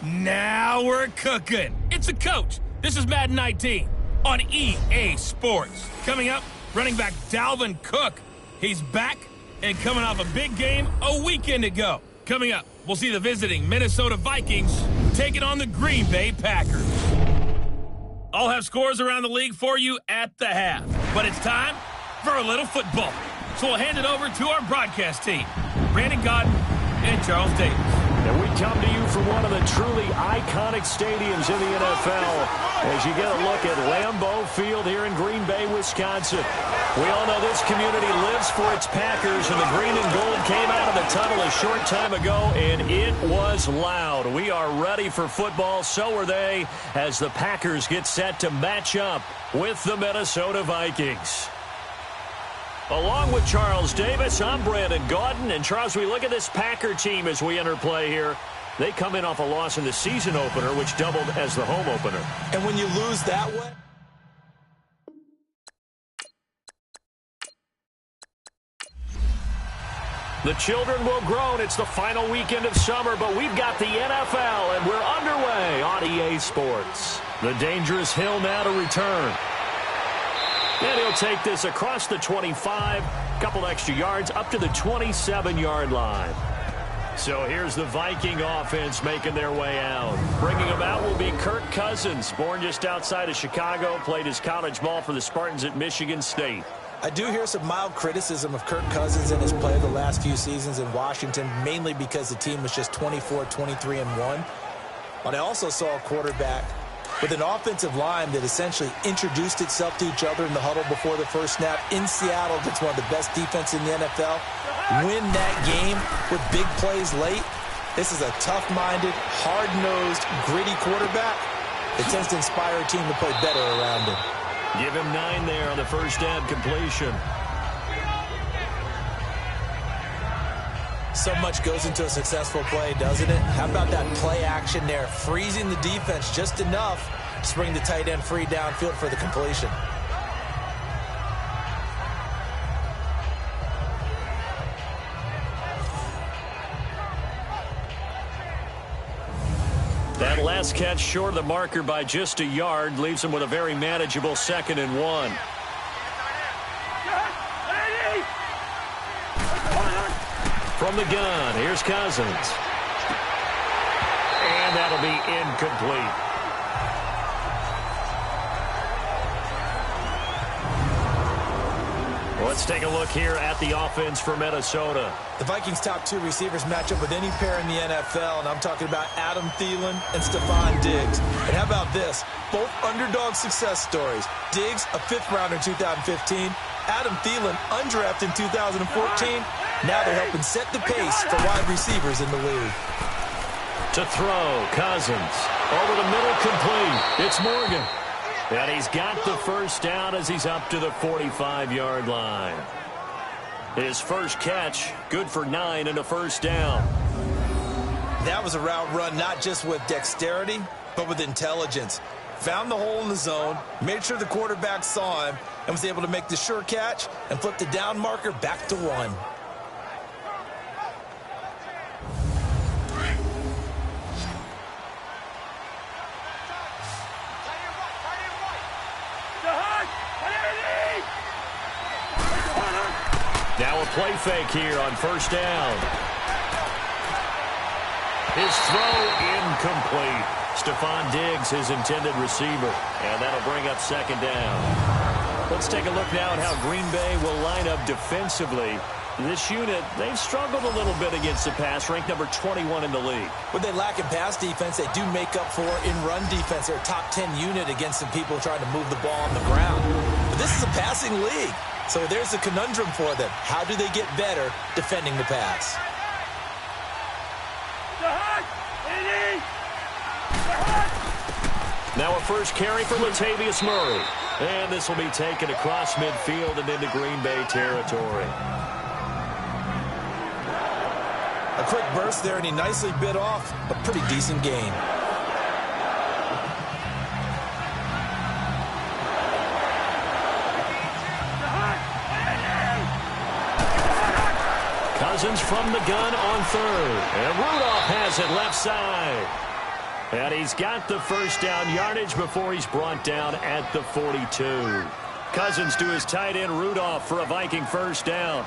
Now we're cooking. It's a coach. This is Madden 19 on EA Sports. Coming up, running back Dalvin Cook. He's back and coming off a big game a weekend ago. Coming up, we'll see the visiting Minnesota Vikings taking on the Green Bay Packers. I'll have scores around the league for you at the half. But it's time for a little football. So we'll hand it over to our broadcast team, Brandon Godden and Charles Davis. And we come to you from one of the truly iconic stadiums in the NFL as you get a look at Lambeau Field here in Green Bay, Wisconsin. We all know this community lives for its Packers, and the green and gold came out of the tunnel a short time ago, and it was loud. We are ready for football. So are they as the Packers get set to match up with the Minnesota Vikings. Along with Charles Davis, I'm Brandon Gaudin. And, Charles, we look at this Packer team as we enter play here. They come in off a loss in the season opener, which doubled as the home opener. And when you lose that way... The children will groan. It's the final weekend of summer, but we've got the NFL, and we're underway on EA Sports. The dangerous hill now to return. And he'll take this across the 25, couple extra yards, up to the 27-yard line. So here's the Viking offense making their way out. Bringing them out will be Kirk Cousins, born just outside of Chicago, played his college ball for the Spartans at Michigan State. I do hear some mild criticism of Kirk Cousins and his play the last few seasons in Washington, mainly because the team was just 24-23-1. But I also saw a quarterback with an offensive line that essentially introduced itself to each other in the huddle before the first snap in Seattle. That's one of the best defense in the NFL. Win that game with big plays late. This is a tough-minded, hard-nosed, gritty quarterback that tends to inspire a team to play better around him. Give him 9 there on the first down completion. So much goes into a successful play, doesn't it? How about that play action there, freezing the defense just enough to bring the tight end free downfield for the completion. That last catch short of the marker by just a yard leaves him with a very manageable 2nd and 1. From the gun, here's Cousins. And that'll be incomplete. Let's take a look here at the offense for Minnesota. The Vikings' top 2 receivers match up with any pair in the NFL, and I'm talking about Adam Thielen and Stephon Diggs. And how about this? Both underdog success stories. Diggs, a 5th-rounder in 2015. Adam Thielen, undrafted in 2014. Now they're helping set the pace for wide receivers in the league. To throw, Cousins. Over the middle, complete. It's Morgan. And he's got the first down as he's up to the 45-yard line. His first catch, good for 9 and a first down. That was a route run not just with dexterity, but with intelligence. Found the hole in the zone, made sure the quarterback saw him, and was able to make the sure catch and flip the down marker back to 1. Now a play fake here on first down. His throw incomplete. Stephon Diggs, his intended receiver. And that'll bring up 2nd down. Let's take a look now at how Green Bay will line up defensively. This unit, they've struggled a little bit against the pass, ranked number 21 in the league. What they lack in pass defense, they do make up for in run defense. They're a top 10 unit against some people trying to move the ball on the ground. But this is a passing league. So there's a conundrum for them. How do they get better defending the pass? Now a first carry for Latavius Murray. And this will be taken across midfield and into Green Bay territory. A quick burst there, and he nicely bit off a pretty decent gain. Cousins from the gun on 3rd. And Rudolph has it left side. And he's got the first down yardage before he's brought down at the 42. Cousins to his tight end Rudolph for a Viking first down.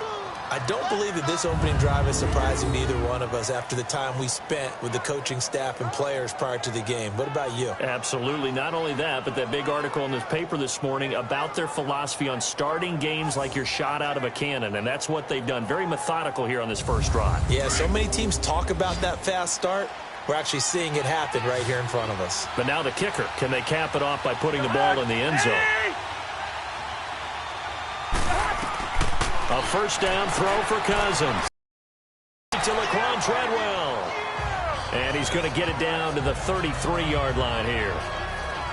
I don't believe that this opening drive is surprising to either one of us after the time we spent with the coaching staff and players prior to the game. What about you? Absolutely. Not only that, but that big article in this paper this morning about their philosophy on starting games like you're shot out of a cannon, and that's what they've done. Very methodical here on this first drive. Yeah, so many teams talk about that fast start. We're actually seeing it happen right here in front of us. But now the kicker. Can they cap it off by putting the ball in the end zone? A first down throw for Cousins. To Laquan Treadwell. And he's going to get it down to the 33-yard line here.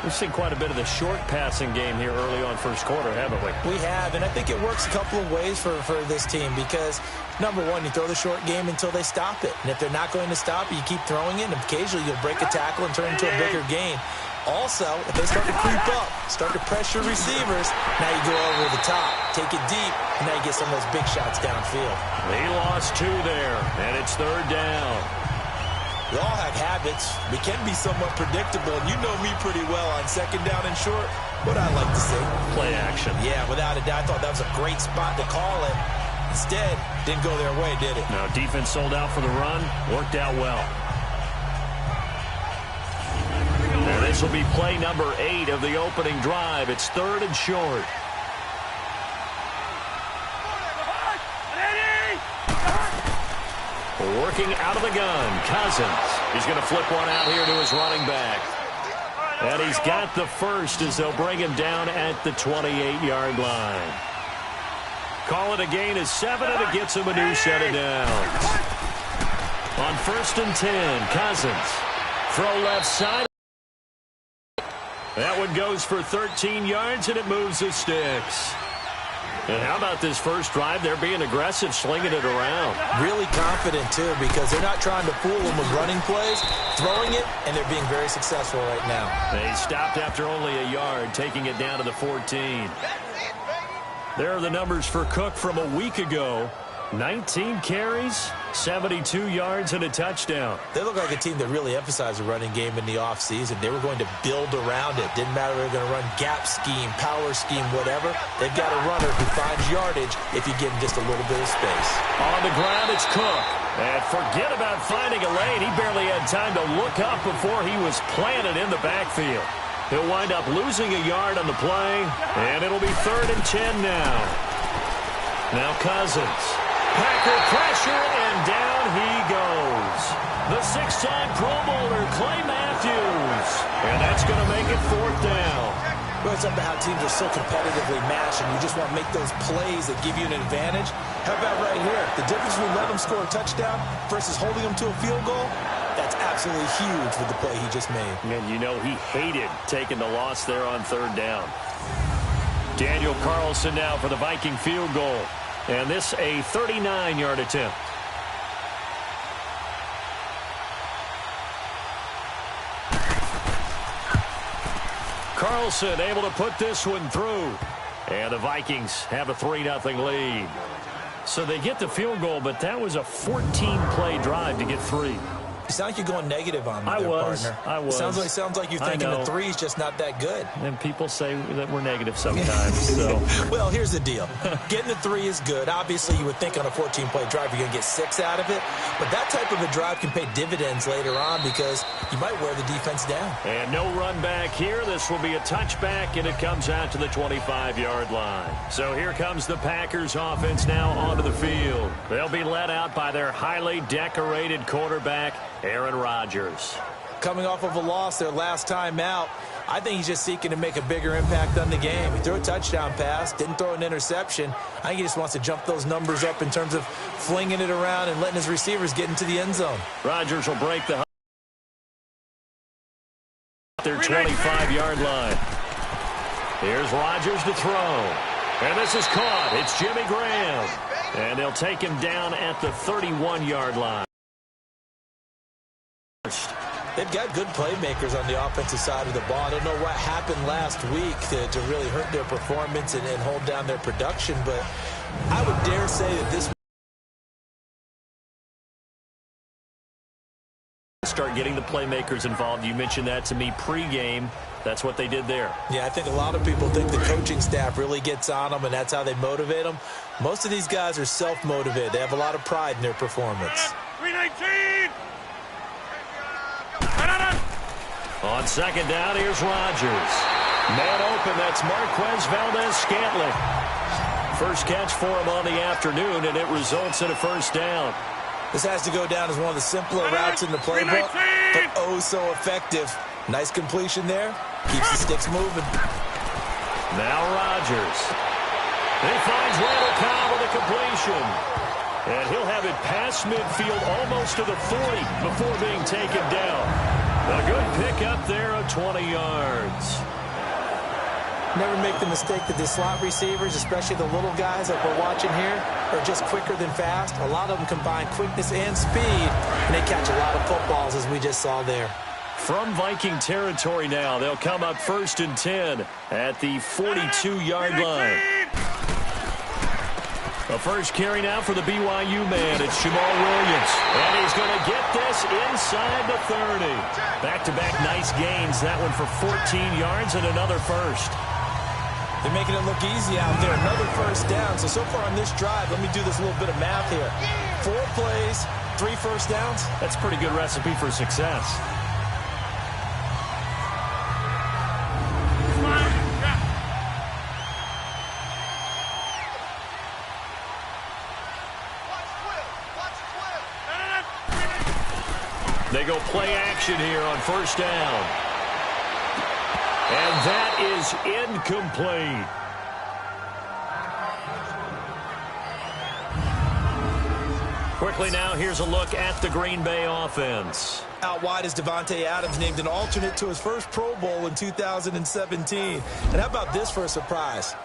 We've seen quite a bit of the short passing game here early on first quarter, haven't we? We have, and I think it works a couple of ways for this team because, number one, you throw the short game until they stop it. And if they're not going to stop it, you keep throwing it, and occasionally you'll break a tackle and turn it into a bigger gain. Also, if they start to creep up, start to pressure receivers, now you go over the top. take it deep, and now you get some of those big shots downfield. He lost 2 there, and it's 3rd down. We all have habits. We can be somewhat predictable, and you know me pretty well on 2nd down and short. What I like to see. Play action. Yeah, without a doubt. I thought that was a great spot to call it. Instead, didn't go their way, did it? No, defense sold out for the run. Worked out well. And this will be play number 8 of the opening drive. It's 3rd and short. Working out of the gun, Cousins. He's going to flip one out here to his running back. And he's got the first as they'll bring him down at the 28-yard line. Call it a gain of 7, and it gets him a new set of downs. On 1st and 10, Cousins. Throw left side. That one goes for 13 yards, and it moves the sticks. And how about this first drive? They're being aggressive, slinging it around. Really confident, too, because they're not trying to fool them with running plays, throwing it, and they're being very successful right now. They stopped after only a yard, taking it down to the 14. There are the numbers for Cook from a week ago. 19 carries, 72 yards, and a touchdown. They look like a team that really emphasized the running game in the offseason. They were going to build around it. Didn't matter if they were going to run gap scheme, power scheme, whatever. They've got a runner who finds yardage if you give him just a little bit of space. On the ground, it's Cook. And forget about finding a lane. He barely had time to look up before he was planted in the backfield. He'll wind up losing a yard on the play, and it'll be 3rd and 10 now. Now Cousins. Packer pressure, and down he goes. The 6-time Pro Bowler, Clay Matthews. And that's going to make it 4th down. Well, it's up to how teams are so competitively matched, and you just want to make those plays that give you an advantage. How about right here? The difference between letting them score a touchdown versus holding them to a field goal, that's absolutely huge with the play he just made. And you know he hated taking the loss there on 3rd down. Daniel Carlson now for the Viking field goal. And this a 39-yard attempt. Carlson able to put this one through. And the Vikings have a 3-0 lead. So they get the field goal, but that was a 14-play drive to get 3. You sound like you're going negative on me, partner. I was. Sounds like you're thinking the 3 is just not that good. And people say that we're negative sometimes. So. Well, here's the deal. Getting the 3 is good. Obviously, you would think on a 14-play drive you're going to get 6 out of it. But that type of a drive can pay dividends later on because you might wear the defense down. And no run back here. This will be a touchback, and it comes out to the 25-yard line. So here comes the Packers offense now onto the field. They'll be led out by their highly decorated quarterback, Aaron Rodgers. Coming off of a loss their last time out, I think he's just seeking to make a bigger impact on the game. He threw a touchdown pass, didn't throw an interception. I think he just wants to jump those numbers up in terms of flinging it around and letting his receivers get into the end zone. Rodgers will break their 25-yard line. Here's Rodgers to throw. And this is caught. It's Jimmy Graham. And they'll take him down at the 31-yard line. They've got good playmakers on the offensive side of the ball. I don't know what happened last week to really hurt their performance and hold down their production, but I would dare say that this start getting the playmakers involved. You mentioned that to me pregame. That's what they did there. Yeah, I think a lot of people think the coaching staff really gets on them, and that's how they motivate them. Most of these guys are self-motivated. They have a lot of pride in their performance. 319! On 2nd down, here's Rodgers. Man open, that's Marquez Valdez-Scantling. First catch for him on the afternoon, and it results in a 1st down. This has to go down as one of the simpler routes in the playbook, but oh so effective. Nice completion there. Keeps the sticks moving. Now Rodgers. He finds Randall Cobb with a completion. And he'll have it past midfield almost to the 40 before being taken down. A good pick up there of 20 yards. Never make the mistake that the slot receivers, especially the little guys like we're watching here, are just quicker than fast. A lot of them combine quickness and speed, and they catch a lot of footballs, as we just saw there. From Viking territory now, they'll come up 1st and 10 at the 42-yard line. The first carry now for the BYU man. It's Jamal Williams. And he's going to get this inside the 30. Back-to-back nice gains. That one for 14 yards and another first. They're making it look easy out there. Another first down. So far on this drive, let me do this little bit of math here. 4 plays, 3 first downs. That's a pretty good recipe for success. They go play action here on first down. And that is incomplete. Quickly now, here's a look at the Green Bay offense. Out wide is Davante Adams, named an alternate to his first Pro Bowl in 2017. And how about this for a surprise?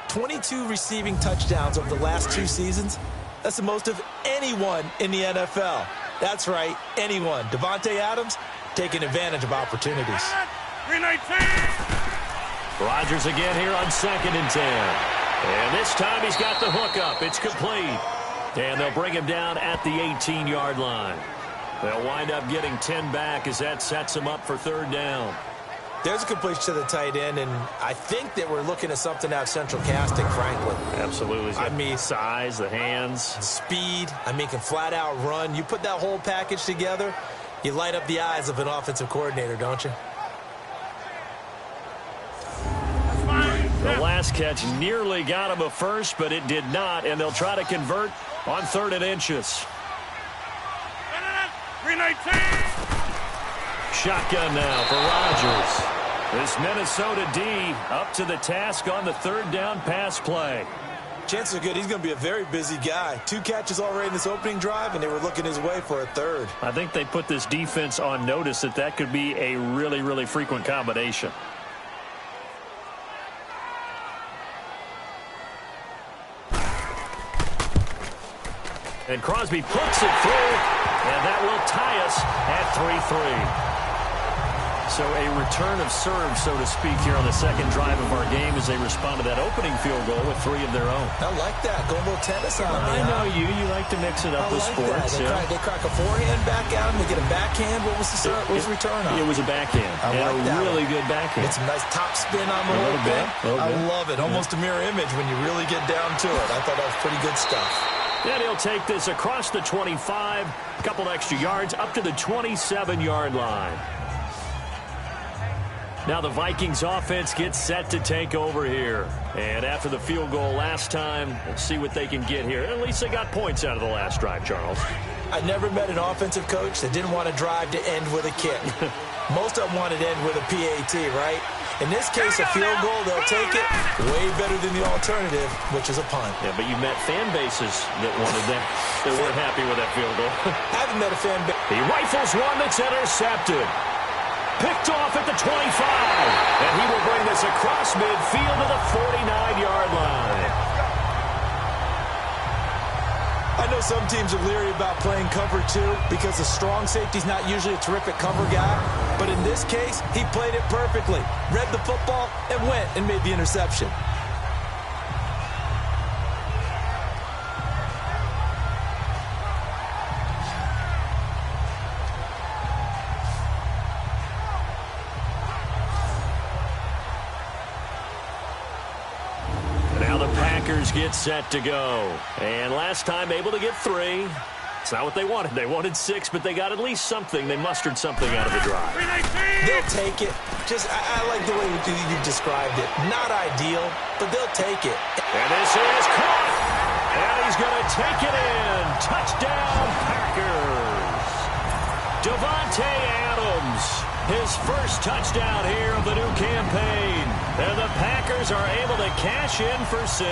22 receiving touchdowns over the last 2 seasons. That's the most of anyone in the NFL. That's right, anyone. Davante Adams taking advantage of opportunities. 319. Rodgers again here on 2nd and 10. And this time he's got the hook up. It's complete. And they'll bring him down at the 18-yard line. They'll wind up getting 10 back as that sets them up for 3rd down. There's a completion to the tight end, and I think that we're looking at something out central casting, frankly. Absolutely. I mean, size, the hands. Speed. I mean, can flat out run. You put that whole package together, you light up the eyes of an offensive coordinator, don't you? The last catch nearly got him a first, but it did not, and they'll try to convert on 3rd and inches. 319. Shotgun now for Rodgers. This Minnesota D up to the task on the 3rd down pass play. Chances are good he's going to be a very busy guy. 2 catches already in this opening drive, and they were looking his way for a 3rd. I think they put this defense on notice that could be a really, really frequent combination. And Crosby puts it through, and that will tie us at 3-3. So a return of serve, so to speak, here on the 2nd drive of our game as they respond to that opening field goal with 3 of their own. I like that. Going a little tennis on me. I know you. You like to mix it up with sports. They crack a forehand back out, and they get a backhand. What was the return on? It was a backhand. I like that. Really good backhand. It's a nice top spin on the whole thing. I love it. Almost a mirror image when you really get down to it. I thought that was pretty good stuff. And he'll take this across the 25, a couple extra yards, up to the 27-yard line. Now the Vikings offense gets set to take over here. And after the field goal last time, we'll see what they can get here. At least they got points out of the last drive, Charles. I never met an offensive coach that didn't want to drive to end with a kick. Most of them wanted to end with a PAT, right? In this case, a field goal, they'll take it way better than the alternative, which is a punt. Yeah, but you met fan bases that wanted that. They weren't happy with that field goal. I haven't met a fan base. He rifles one that's intercepted. Picked off at the 25. And he will bring this across midfield to the 49-yard line. I know some teams are leery about playing cover 2 because the strong safety's not usually a terrific cover guy. But in this case, he played it perfectly. Read the football and went and made the interception. Get set to go. And last time able to get 3. It's not what they wanted. They wanted 6, but they got at least something. They mustered something out of the drive. They'll take it. I like the way you described it. Not ideal, but they'll take it. And this is caught. And he's going to take it in. Touchdown, Packers. Davante Adams. His first touchdown here of the new campaign. And the Packers are able to cash in for 6.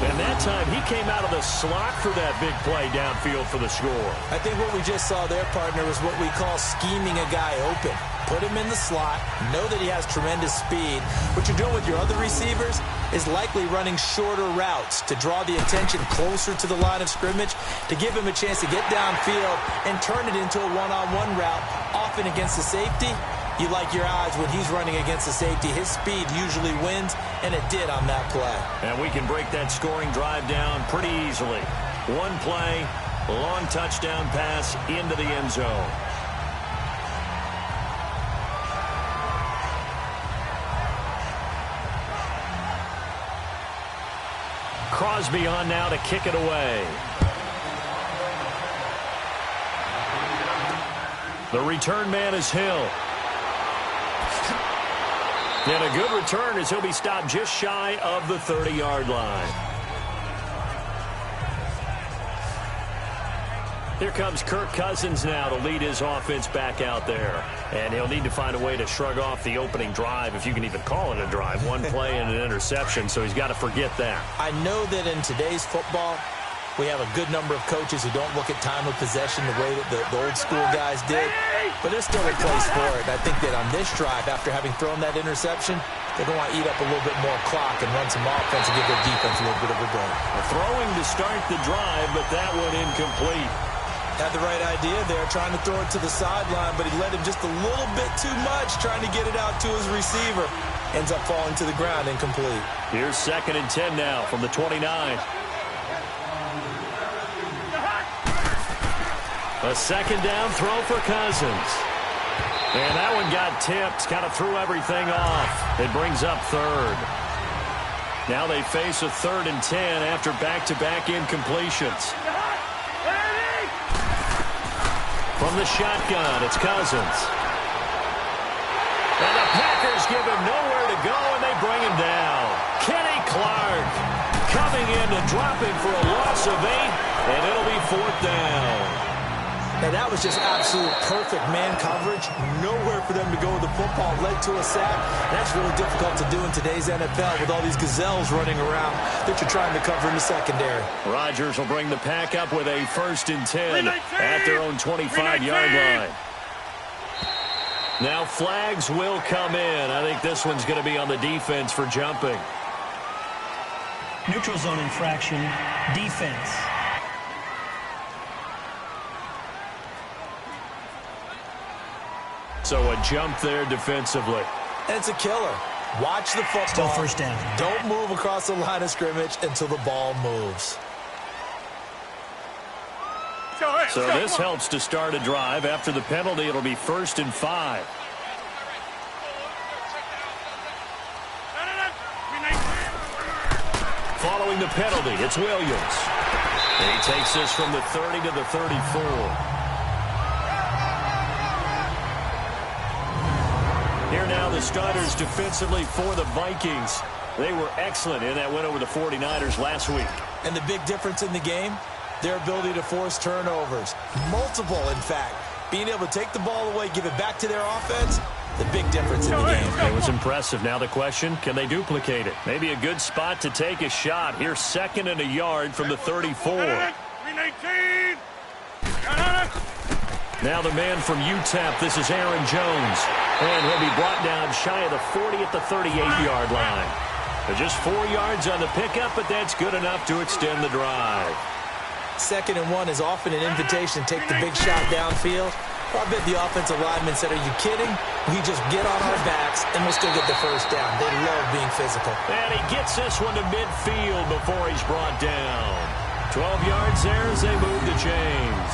And that time he came out of the slot for that big play downfield for the score. I think what we just saw there, partner, was what we call scheming a guy open. Put him in the slot, know that he has tremendous speed. What you're doing with your other receivers is likely running shorter routes to draw the attention closer to the line of scrimmage, to give him a chance to get downfield and turn it into a one-on-one route, often against the safety. You like your odds when he's running against the safety. His speed usually wins, and it did on that play. And we can break that scoring drive down pretty easily. One play, long touchdown pass into the end zone. Crosby on now to kick it away. The return man is Hill. And a good return as he'll be stopped just shy of the 30-yard line. Here comes Kirk Cousins now to lead his offense back out there. And he'll need to find a way to shrug off the opening drive, if you can even call it a drive. One play and an interception, so he's got to forget that. I know that in today's football, we have a good number of coaches who don't look at time of possession the way that the old school guys did. But there's still a place for it. I think that on this drive, after having thrown that interception, they're going to want to eat up a little bit more clock and run some offense and give their defense a little bit of a break. Throwing to start the drive, but that one incomplete. Had the right idea there, trying to throw it to the sideline, but he let him just a little bit too much, trying to get it out to his receiver. Ends up falling to the ground, incomplete. Here's 2nd and 10 now from the 29. A second down throw for Cousins. And that one got tipped, kind of threw everything off. It brings up 3rd. Now they face a 3rd and 10 after back-to-back incompletions. From the shotgun, it's Cousins. And the Packers give him nowhere to go, and they bring him down. Kenny Clark coming in to drop him for a loss of 8, and it'll be 4th down. And that was just absolute perfect man coverage. Nowhere for them to go with the football. Led to a sack. That's really difficult to do in today's NFL with all these gazelles running around that you're trying to cover in the secondary. Rodgers will bring the pack up with a 1st and 10 at their own 25-yard line. Now flags will come in. I think this one's going to be on the defense for jumping. Neutral zone infraction, defense. So a jump there defensively. And it's a killer. Watch the football. Still 1st down. Don't move across the line of scrimmage until the ball moves. So this helps to start a drive. After the penalty, it'll be 1st and 5. Following the penalty, it's Williams. And he takes this from the 30 to the 34. Here now the starters defensively for the Vikings. They were excellent in that win over the 49ers last week. And the big difference in the game, their ability to force turnovers. Multiple, in fact. Being able to take the ball away, give it back to their offense, the big difference in the game. It was impressive. Now the question, can they duplicate it? Maybe a good spot to take a shot. Here's 2nd and a yard from the 34. Now the man from UTEP, this is Aaron Jones. And he'll be brought down shy of the 40 at the 38-yard line. But just 4 yards on the pickup, but that's good enough to extend the drive. 2nd and 1 is often an invitation to take the big shot downfield. Well, I bet the offensive lineman said, are you kidding? We just get on our backs, and we'll still get the 1st down. They love being physical. And he gets this one to midfield before he's brought down. 12 yards there as they move the chains.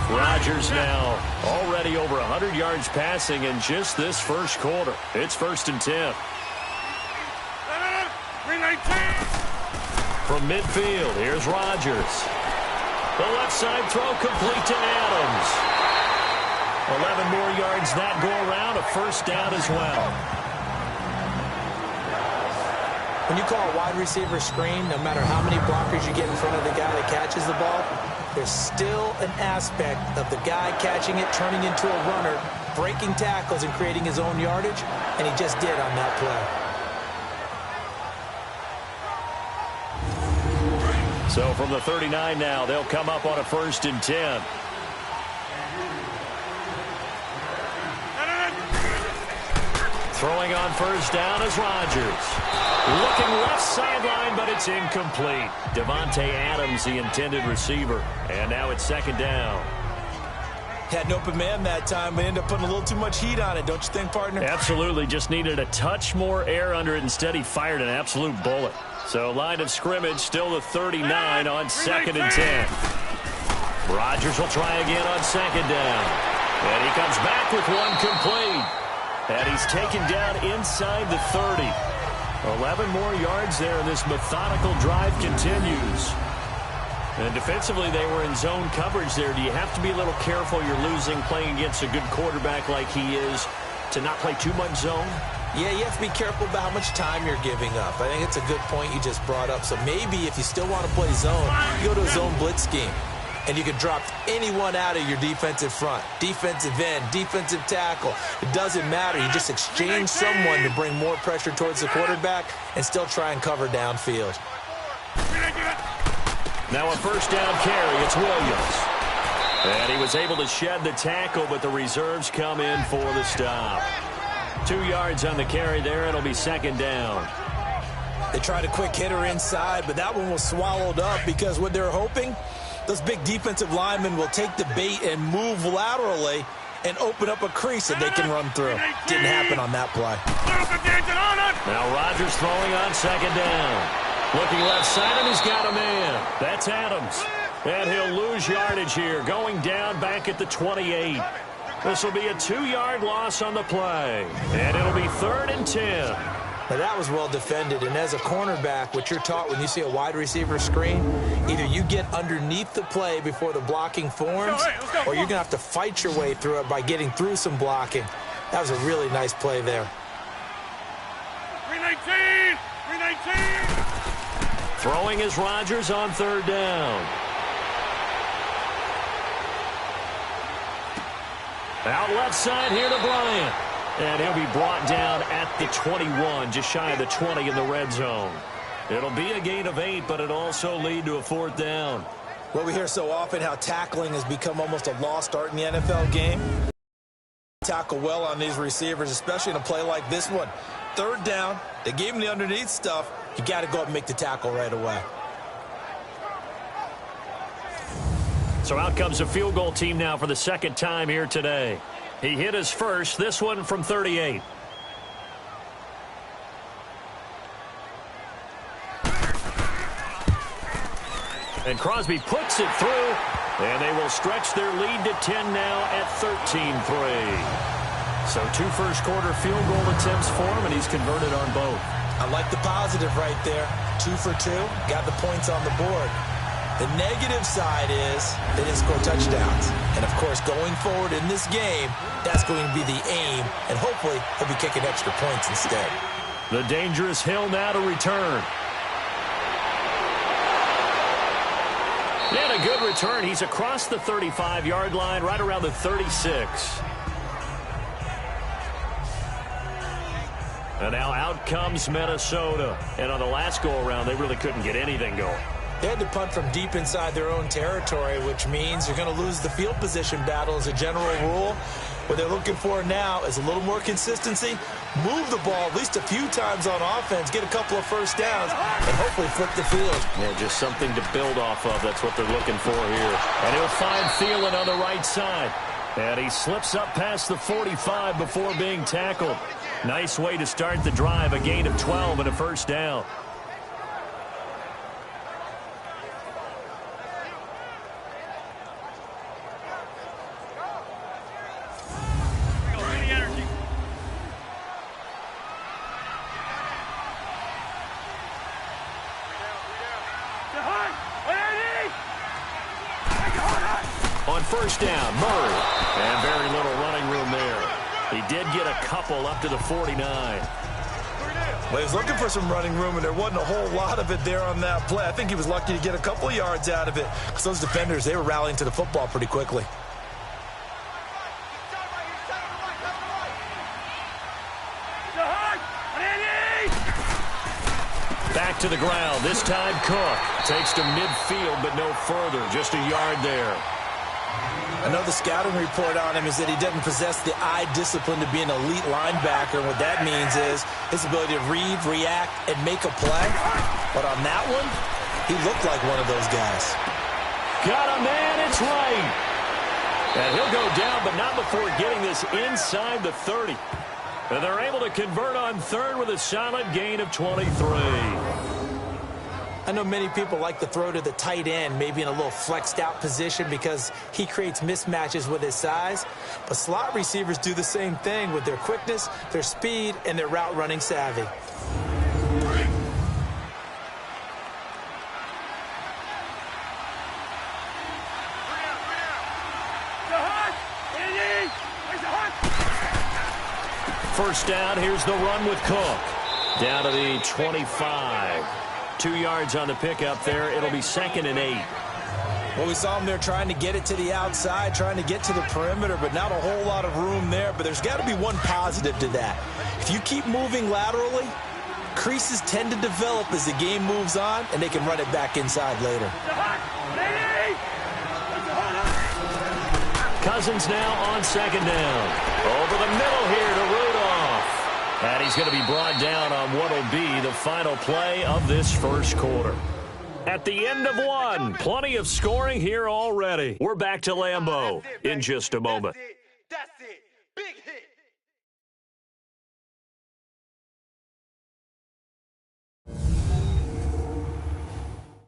Rodgers now already over 100 yards passing in just this 1st quarter. It's 1st and 10. From midfield, here's Rodgers. The left side throw complete to Adams. 11 more yards that go around, a 1st down as well. When you call a wide receiver screen, no matter how many blockers you get in front of the guy that catches the ball, there's still an aspect of the guy catching it, turning into a runner, breaking tackles and creating his own yardage, and he just did on that play. So from the 39 now, they'll come up on a 1st and 10. Throwing on first down is Rodgers. Looking left sideline, but it's incomplete. Devontae Adams, the intended receiver. And now it's second down. Had an open man that time, but ended up putting a little too much heat on it, don't you think, partner? Absolutely. Just needed a touch more air under it. Instead, he fired an absolute bullet. So line of scrimmage still the 39 on second and 10. Rodgers will try again on second down. And he comes back with one complete. And he's taken down inside the 30. 11 more yards there, and this methodical drive continues. And defensively, they were in zone coverage there. Do you have to be a little careful? You're losing playing against a good quarterback like he is to not play too much zone? Yeah, you have to be careful about how much time you're giving up. I think it's a good point you just brought up. So maybe if you still want to play zone, you go to a zone blitz scheme. And you can drop anyone out of your defensive front. Defensive end, defensive tackle. It doesn't matter. You just exchange someone to bring more pressure towards the quarterback and still try and cover downfield. Now a first down carry. It's Williams. And he was able to shed the tackle, but the reserves come in for the stop. 2 yards on the carry there. It'll be second down. They tried a quick hitter inside, but that one was swallowed up because what they're hoping, those big defensive linemen will take the bait and move laterally and open up a crease that they can run through. Didn't happen on that play. Now Rodgers throwing on second down. Looking left side, and he's got a man. That's Adams. And he'll lose yardage here, going down back at the 28. This will be a 2-yard loss on the play. And it'll be 3rd and 10. Now that was well defended, and as a cornerback, what you're taught when you see a wide receiver screen, either you get underneath the play before the blocking forms, or you're going to have to fight your way through it by getting through some blocking. That was a really nice play there. 319! 319! Throwing is Rodgers on third down. Out left side here to Bryant. And he'll be brought down at the 21, just shy of the 20 in the red zone. It'll be a gain of 8, but it'll also lead to a 4th down. Well, we hear so often how tackling has become almost a lost art in the NFL game. Tackle well on these receivers, especially in a play like this one. 3rd down, they gave him the underneath stuff. You got to go up and make the tackle right away. So out comes a field goal team now for the 2nd time here today. He hit his first, this one from 38. And Crosby puts it through, and they will stretch their lead to 10 now at 13-3. So 2 first-quarter field goal attempts for him, and he's converted on both. I like the positive right there. 2 for 2, got the points on the board. The negative side is they didn't score touchdowns. And, of course, going forward in this game, that's going to be the aim, and hopefully he'll be kicking extra points instead. The dangerous Hill now to return. And a good return. He's across the 35-yard line, right around the 36. And now out comes Minnesota. And on the last go-around, they really couldn't get anything going. They had to punt from deep inside their own territory, which means you're going to lose the field position battle as a general rule. What they're looking for now is a little more consistency, move the ball at least a few times on offense, get a couple of first downs, and hopefully flip the field. Yeah, just something to build off of. That's what they're looking for here. And he'll find Thielen on the right side. And he slips up past the 45 before being tackled. Nice way to start the drive, a gain of 12 and a first down. On first down, Murray. And very little running room there. He did get a couple up to the 49. Well, he was looking for some running room, and there wasn't a whole lot of it there on that play. I think he was lucky to get a couple yards out of it because those defenders, they were rallying to the football pretty quickly. Back to the ground. This time Cook takes to midfield, but no further. Just a yard there. I know the scouting report on him is that he doesn't possess the eye discipline to be an elite linebacker. What that means is his ability to read, react, and make a play. But on that one, he looked like one of those guys. Got a man, it's right. And he'll go down, but not before getting this inside the 30. And they're able to convert on third with a solid gain of 23. I know many people like to throw to the tight end, maybe in a little flexed out position because he creates mismatches with his size. But slot receivers do the same thing with their quickness, their speed, and their route running savvy. First down, here's the run with Cook. Down to the 25. 2 yards on the pickup there. It'll be 2nd and 8. Well, we saw him there trying to get it to the outside, trying to get to the perimeter, but not a whole lot of room there. But there's got to be one positive to that. If you keep moving laterally, creases tend to develop as the game moves on, and they can run it back inside later. Cousins now on 2nd down. Over the middle here to Rudolph. And he's going to be brought down on what will be the final play of this first quarter. At the end of one, plenty of scoring here already. We're back to Lambeau in just a moment. That's it. Big hit.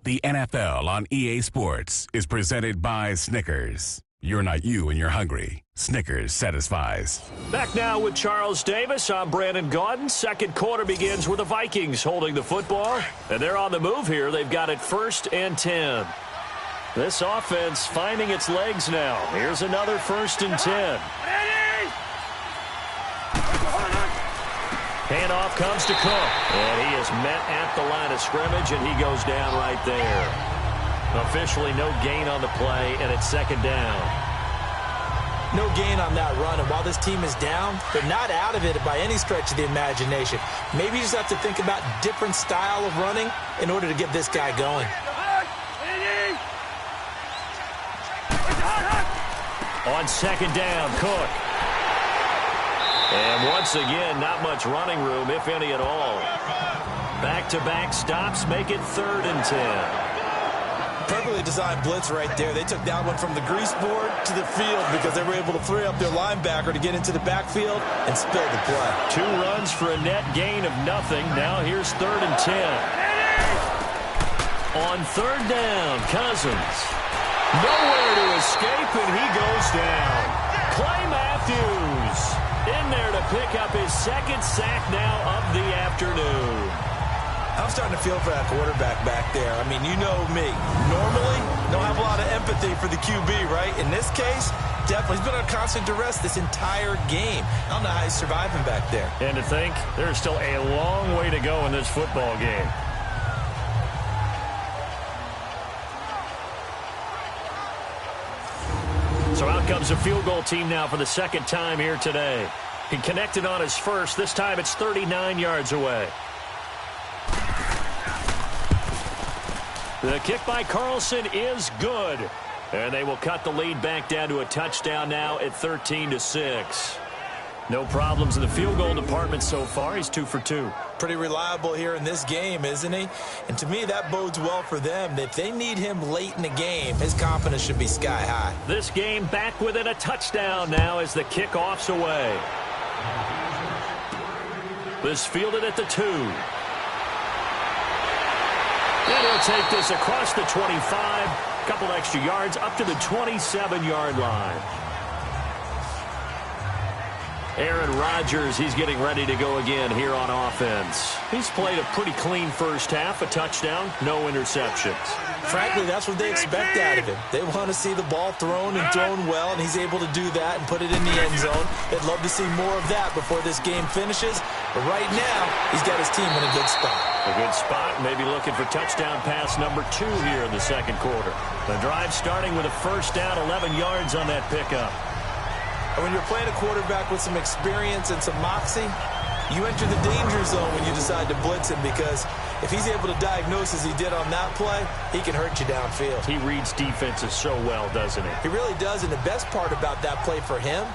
The NFL on EA Sports is presented by Snickers. You're not you when you're hungry. Snickers satisfies. Back now with Charles Davis. I'm Brandon Gaudin. Second quarter begins with the Vikings holding the football. And they're on the move here. They've got it 1st and 10. This offense finding its legs now. Here's another 1st and 10. Handoff comes to Cook. And he is met at the line of scrimmage, and he goes down right there. Officially no gain on the play, and it's 2nd down. No gain on that run, and while this team is down, they're not out of it by any stretch of the imagination. Maybe you just have to think about different style of running in order to get this guy going. On 2nd down, Cook. And once again, not much running room, if any at all. Back-to-back stops make it 3rd and 10. Perfectly designed blitz right there. They took that one from the grease board to the field because they were able to free up their linebacker to get into the backfield and spill the play. 2 runs for a net gain of nothing. Now here's 3rd and 10. On 3rd down, Cousins. Nowhere to escape, and he goes down. Clay Matthews in there to pick up his 2nd sack now of the afternoon. I'm starting to feel for that quarterback back there. I mean, you know me. Normally, don't have a lot of empathy for the QB, right? In this case, definitely. He's been under constant duress this entire game. I don't know how he's surviving back there. And to think, there's still a long way to go in this football game. So out comes a field goal team now for the 2nd time here today. He connected on his first. This time it's 39 yards away. The kick by Carlson is good. And they will cut the lead back down to a touchdown now at 13-6. No problems in the field goal department so far. He's 2 for 2. Pretty reliable here in this game, isn't he? And to me, that bodes well for them. If they need him late in the game, his confidence should be sky high. This game back within a touchdown now as the kickoff's away. This fielded at the 2. And he'll take this across the 25, a couple extra yards up to the 27-yard line. Aaron Rodgers, he's getting ready to go again here on offense. He's played a pretty clean first half, a touchdown, no interceptions. Frankly, that's what they expect out of him. They want to see the ball thrown and thrown well, and he's able to do that and put it in the end zone. They'd love to see more of that before this game finishes. But right now, he's got his team in a good spot. A good spot, maybe looking for touchdown pass number 2 here in the 2nd quarter. The drive starting with a 1st down, 11 yards on that pickup. And when you're playing a quarterback with some experience and some moxie, You enter the danger zone when you decide to blitz him, because if he's able to diagnose as he did on that play, he can hurt you downfield. He reads defenses so well, doesn't he? He really does, and the best part about that play for him,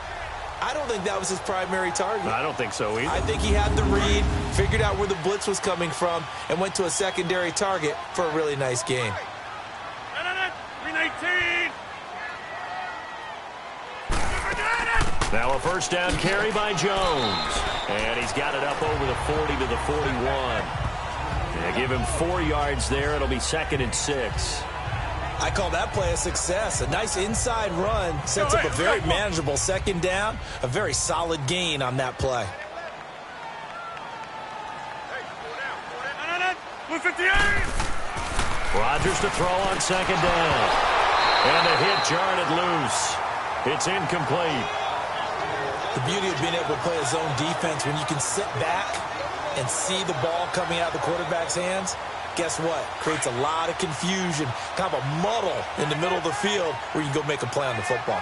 I don't think that was his primary target. I don't think so either. I think he had the read, figured out where the blitz was coming from, and went to a secondary target for a really nice game. 319. Now a first down carry by Jones. And he's got it up over the 40 to the 41. They give him 4 yards there. It'll be 2nd and 6. I call that play a success. A nice inside run sets up a very manageable second down. A very solid gain on that play. 158. Rodgers to throw on 2nd down. And a hit jarred it loose. It's incomplete. The beauty of being able to play a zone defense, when you can sit back and see the ball coming out of the quarterback's hands, guess what? Creates a lot of confusion, kind of a muddle in the middle of the field where you can go make a play on the football.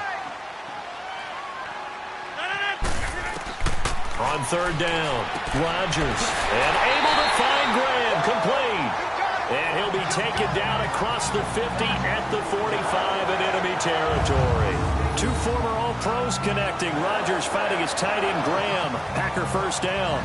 On 3rd down, Rodgers. And able to find Graham, complete. And he'll be taken down across the 50 at the 45 in enemy territory. 2 former All-Pros connecting. Rodgers finding his tight end Graham. Packer first down.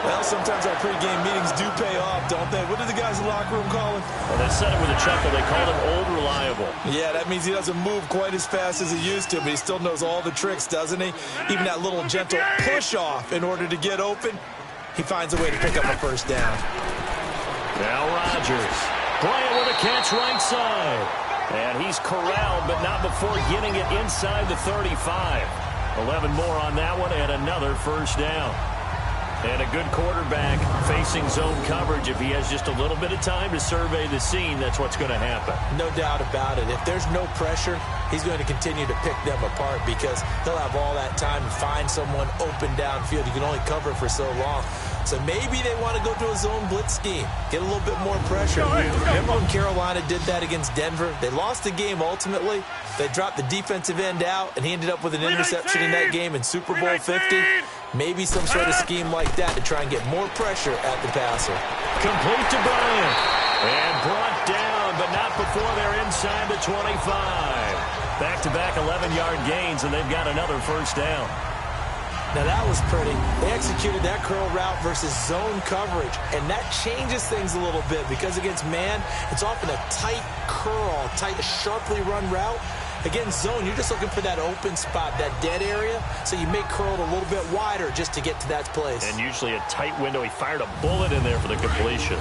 Well, sometimes our pregame meetings do pay off, don't they? What did the guys in the locker room call him? Well, they said it with a chuckle. They called him Old Reliable. Yeah, that means he doesn't move quite as fast as he used to, but he still knows all the tricks, doesn't he? Even that little gentle push-off in order to get open, he finds a way to pick up a first down. Now Rodgers playing with a catch right side. And he's corralled, but not before getting it inside the 35. 11 more on that one, and another first down. And a good quarterback facing zone coverage. If he has just a little bit of time to survey the scene, that's what's going to happen. No doubt about it. If there's no pressure, he's going to continue to pick them apart, because he'll have all that time to find someone open downfield. You can only cover for so long. So maybe they want to go to a zone blitz scheme, get a little bit more pressure. Remember when Carolina did that against Denver? They lost the game ultimately. They dropped the defensive end out, and he ended up with an interception in that game in Super Bowl 50. Maybe some sort of scheme like that to try and get more pressure at the passer. Complete to Bryant. And brought down, but not before they're inside the 25. Back-to-back 11-yard gains, and they've got another first down. Now that was pretty. They executed that curl route versus zone coverage, and that changes things a little bit, because against man, it's often a tight curl, tight, sharply run route. Against zone, you're just looking for that open spot, that dead area, so you make curl a little bit wider just to get to that place. And usually a tight window. He fired a bullet in there for the completion.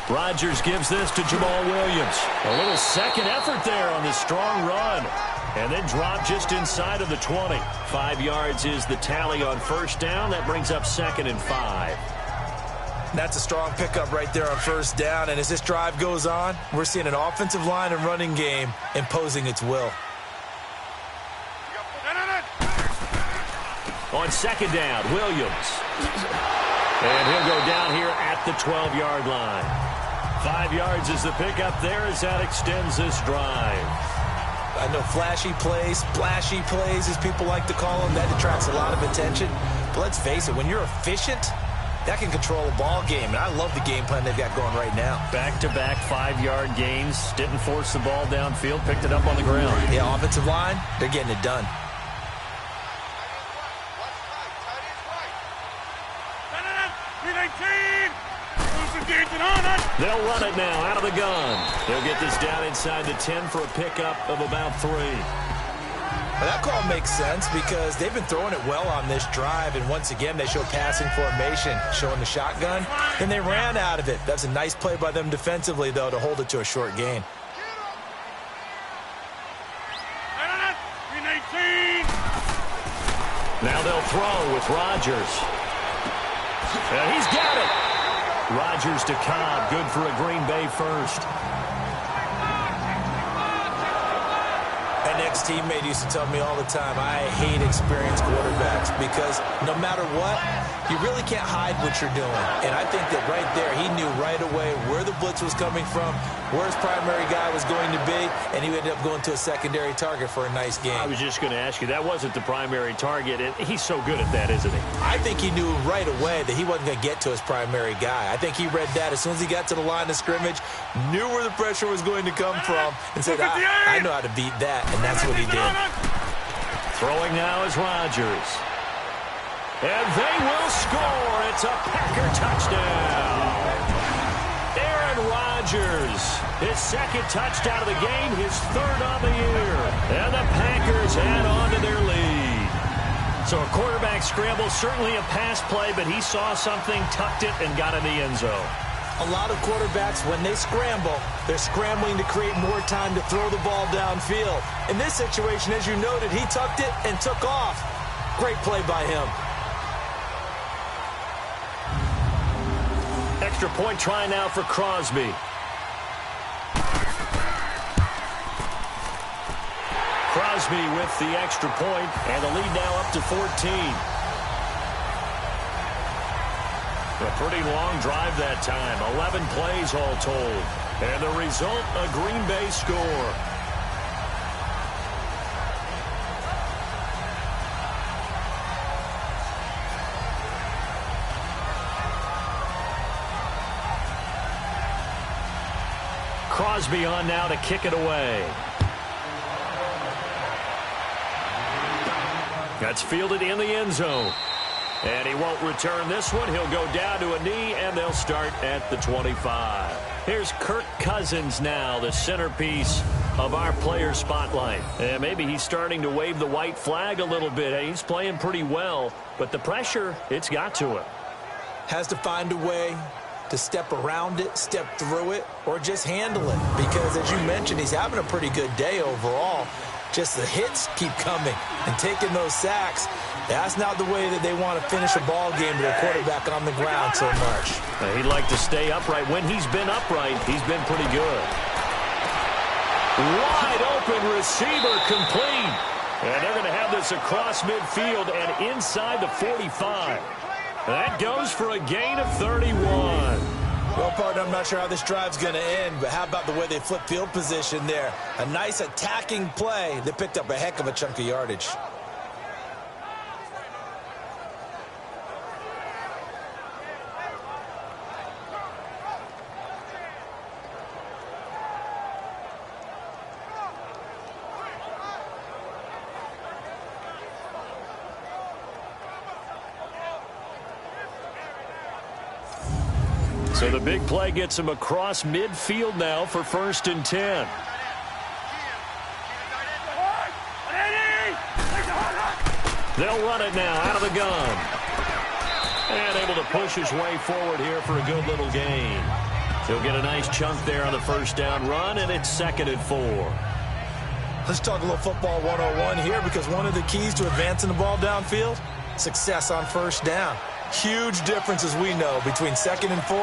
Rodgers gives this to Jamal Williams. A little second effort there on the strong run. And then drop just inside of the 20. 5 yards is the tally on first down. That brings up 2nd and 5. That's a strong pickup right there on first down. And as this drive goes on, we're seeing an offensive line and running game imposing its will. On 2nd down, Williams. And he'll go down here at the 12-yard line. 5 yards is the pickup there as that extends this drive. I know flashy plays, splashy plays, as people like to call them, that attracts a lot of attention. But let's face it, when you're efficient, that can control a ball game. And I love the game plan they've got going right now. Back-to-back 5-yard gains. Didn't force the ball downfield. Picked it up on the ground. Yeah, offensive line, they're getting it done. They'll run it now out of the gun. They'll get this down inside the 10 for a pickup of about 3. Well, that call makes sense because they've been throwing it well on this drive, and once again they show passing formation, showing the shotgun, and they ran out of it. That's a nice play by them defensively, though, to hold it to a short gain. Now they'll throw with Rodgers. And he's got it. Rodgers to Cobb, good for a Green Bay first. And ex-teammate used to tell me all the time, I hate experienced quarterbacks because no matter what, you really can't hide what you're doing. And I think that right there, he knew right away where the blitz was coming from, where his primary guy was going to be, and he ended up going to a secondary target for a nice game. I was just going to ask you, that wasn't the primary target, and he's so good at that, isn't he? I think he knew right away that he wasn't going to get to his primary guy. I think he read that as soon as he got to the line of scrimmage, knew where the pressure was going to come from, and said, I know how to beat that, and that's what he did. Throwing now is Rodgers. And they will score. It's a Packer touchdown. Aaron Rodgers, his second touchdown of the game, his third on the year. And the Packers add on to their lead. So a quarterback scramble, certainly a pass play, but he saw something, tucked it, and got in the end zone. A lot of quarterbacks, when they scramble, they're scrambling to create more time to throw the ball downfield. In this situation, as you noted, he tucked it and took off. Great play by him. Extra point try now for Crosby. Crosby with the extra point, and the lead now up to 14. A pretty long drive that time. 11 plays all told. And the result, a Green Bay score. Crosby on now to kick it away. That's fielded in the end zone. And he won't return this one. He'll go down to a knee, and they'll start at the 25. Here's Kirk Cousins now, the centerpiece of our player spotlight. And maybe he's starting to wave the white flag a little bit. He's playing pretty well, but the pressure, it's got to him. Has to find a way to step around it, step through it, or just handle it. Because, as you mentioned, he's having a pretty good day overall. Just the hits keep coming and taking those sacks. That's not the way that they want to finish a ball game with a quarterback on the ground so much. He'd like to stay upright. When he's been upright, he's been pretty good. Wide open receiver complete. And they're going to have this across midfield and inside the 45. That goes for a gain of 31. Well, partner, I'm not sure how this drive's going to end, but how about the way they flip field position there? A nice attacking play that picked up a heck of a chunk of yardage. So the big play gets him across midfield now for 1st and 10. They'll run it now out of the gun. And able to push his way forward here for a good little gain. He'll get a nice chunk there on the first down run, and it's 2nd and 4. Let's talk a little football 101 here, because one of the keys to advancing the ball downfield, success on first down. Huge difference, as we know, between 2nd and 4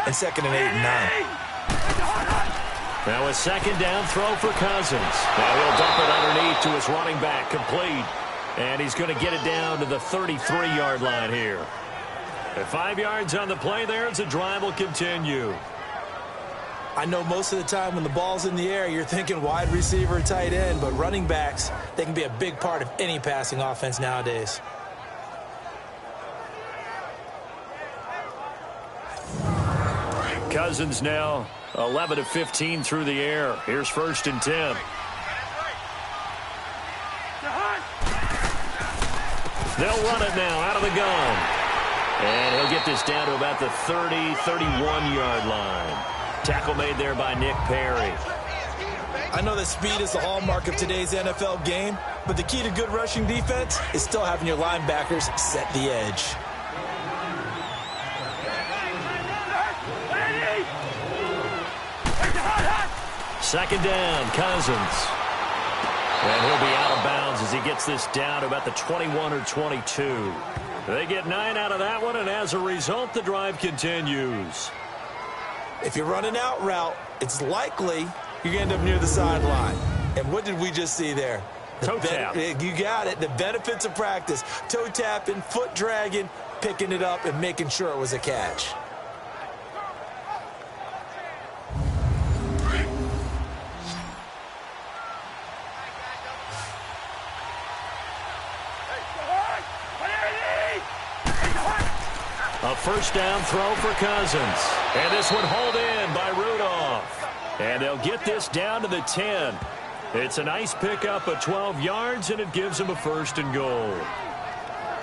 and 2nd and 8 and 9. Now a 2nd down throw for Cousins. Now he'll dump it underneath to his running back, complete. And he's going to get it down to the 33-yard line here. At 5 yards on the play there, as the drive will continue. I know most of the time when the ball's in the air, you're thinking wide receiver, tight end, but running backs, they can be a big part of any passing offense nowadays. Cousins now 11 of 15 through the air. Here's 1st and 10. They'll run it now out of the gun. And he'll get this down to about the 30, 31-yard line. Tackle made there by Nick Perry. I know that speed is the hallmark of today's NFL game, but the key to good rushing defense is still having your linebackers set the edge. Second down, Cousins. And he'll be out of bounds as he gets this down to about the 21 or 22. They get 9 out of that one, and as a result, the drive continues. If you're running out route, it's likely you're going to end up near the sideline. And what did we just see there? Toe tap. You got it. The benefits of practice. Toe tapping, foot dragging, picking it up, and making sure it was a catch. A first down throw for Cousins. And this one hauled in by Rudolph. And they'll get this down to the 10. It's a nice pickup of 12 yards, and it gives them a 1st and goal.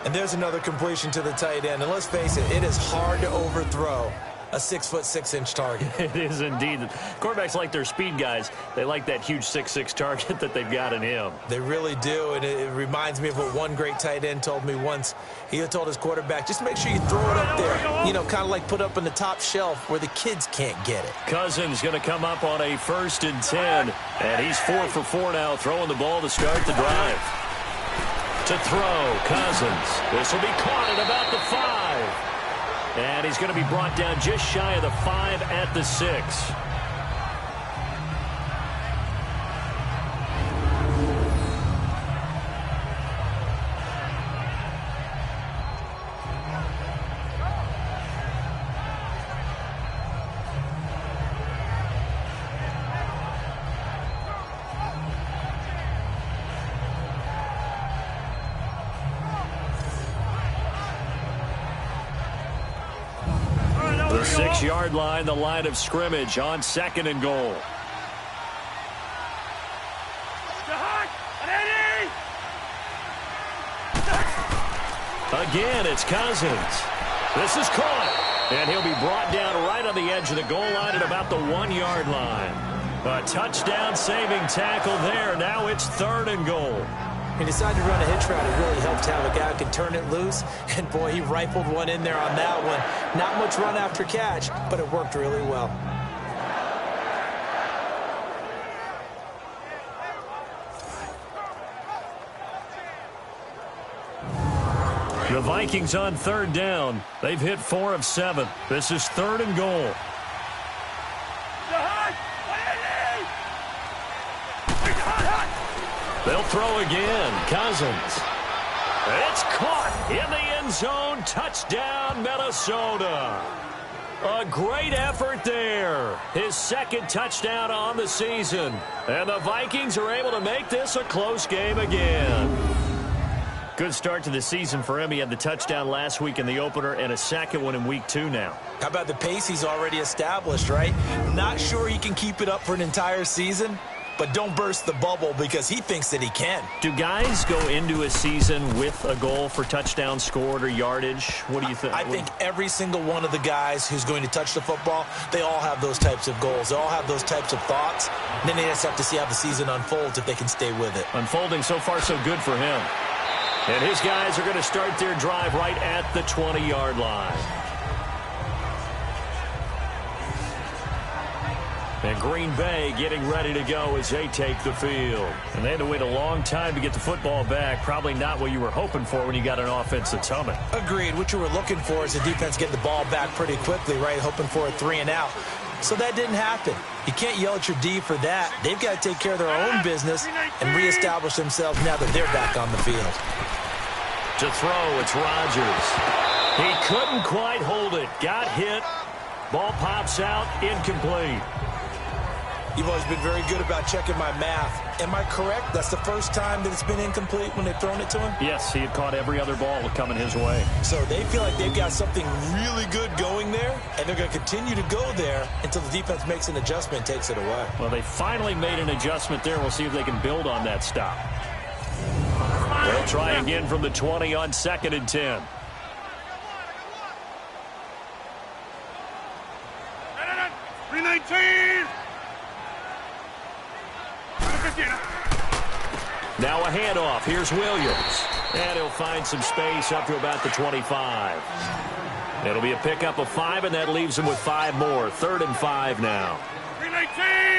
And there's another completion to the tight end. And let's face it, it is hard to overthrow a 6'6" target. It is indeed. Quarterbacks like their speed guys. They like that huge 6'6" target that they've got in him. They really do, and it reminds me of what one great tight end told me once. He told his quarterback, just make sure you throw it up there. You know, kind of like put up on the top shelf where the kids can't get it. Cousins going to come up on a 1st and 10, and he's 4 for 4 now, throwing the ball to start the drive. To throw, Cousins. This will be caught at about the 5. And he's going to be brought down just shy of the 5 at the 6. The 6-yard line, the line of scrimmage on 2nd and goal. Again, it's Cousins. This is caught, and he'll be brought down right on the edge of the goal line at about the 1-yard line. A touchdown-saving tackle there. Now it's 3rd and goal. He decided to run a hitch route. It really helped to have a guy who could turn it loose. And, boy, he rifled one in there on that one. Not much run after catch, but it worked really well. The Vikings on 3rd down. They've hit 4 of 7. This is 3rd and goal. They'll throw again. Cousins. It's caught in the end zone. Touchdown, Minnesota. A great effort there. His 2nd touchdown on the season. And the Vikings are able to make this a close game again. Good start to the season for him. He had the touchdown last week in the opener and a 2nd one in week 2 now. How about the pace he's already established, right? Not sure he can keep it up for an entire season, but don't burst the bubble because he thinks that he can. Do guys go into a season with a goal for touchdown scored or yardage? What do you think? I think every single one of the guys who's going to touch the football, they all have those types of goals. They all have those types of thoughts. And then they just have to see how the season unfolds if they can stay with it. Unfolding so far so good for him. And his guys are going to start their drive right at the 20-yard line. And Green Bay getting ready to go as they take the field. And they had to wait a long time to get the football back. Probably not what you were hoping for when you got an offense that's humming. Agreed. What you were looking for is the defense getting the ball back pretty quickly, right? Hoping for a 3 and out. So that didn't happen. You can't yell at your D for that. They've got to take care of their own business and reestablish themselves now that they're back on the field. To throw, it's Rodgers. He couldn't quite hold it. Got hit. Ball pops out, incomplete. You've always been very good about checking my math. Am I correct? That's the first time that it's been incomplete when they've thrown it to him? Yes, he had caught every other ball coming his way. So they feel like they've got something really good going there, and they're going to continue to go there until the defense makes an adjustment and takes it away. Well, they finally made an adjustment there. We'll see if they can build on that stop. They'll try again from the 20 on 2nd and 10. Now a handoff. Here's Williams. And he'll find some space up to about the 25. It'll be a pickup of 5, and that leaves him with 5 more. 3rd and 5 now.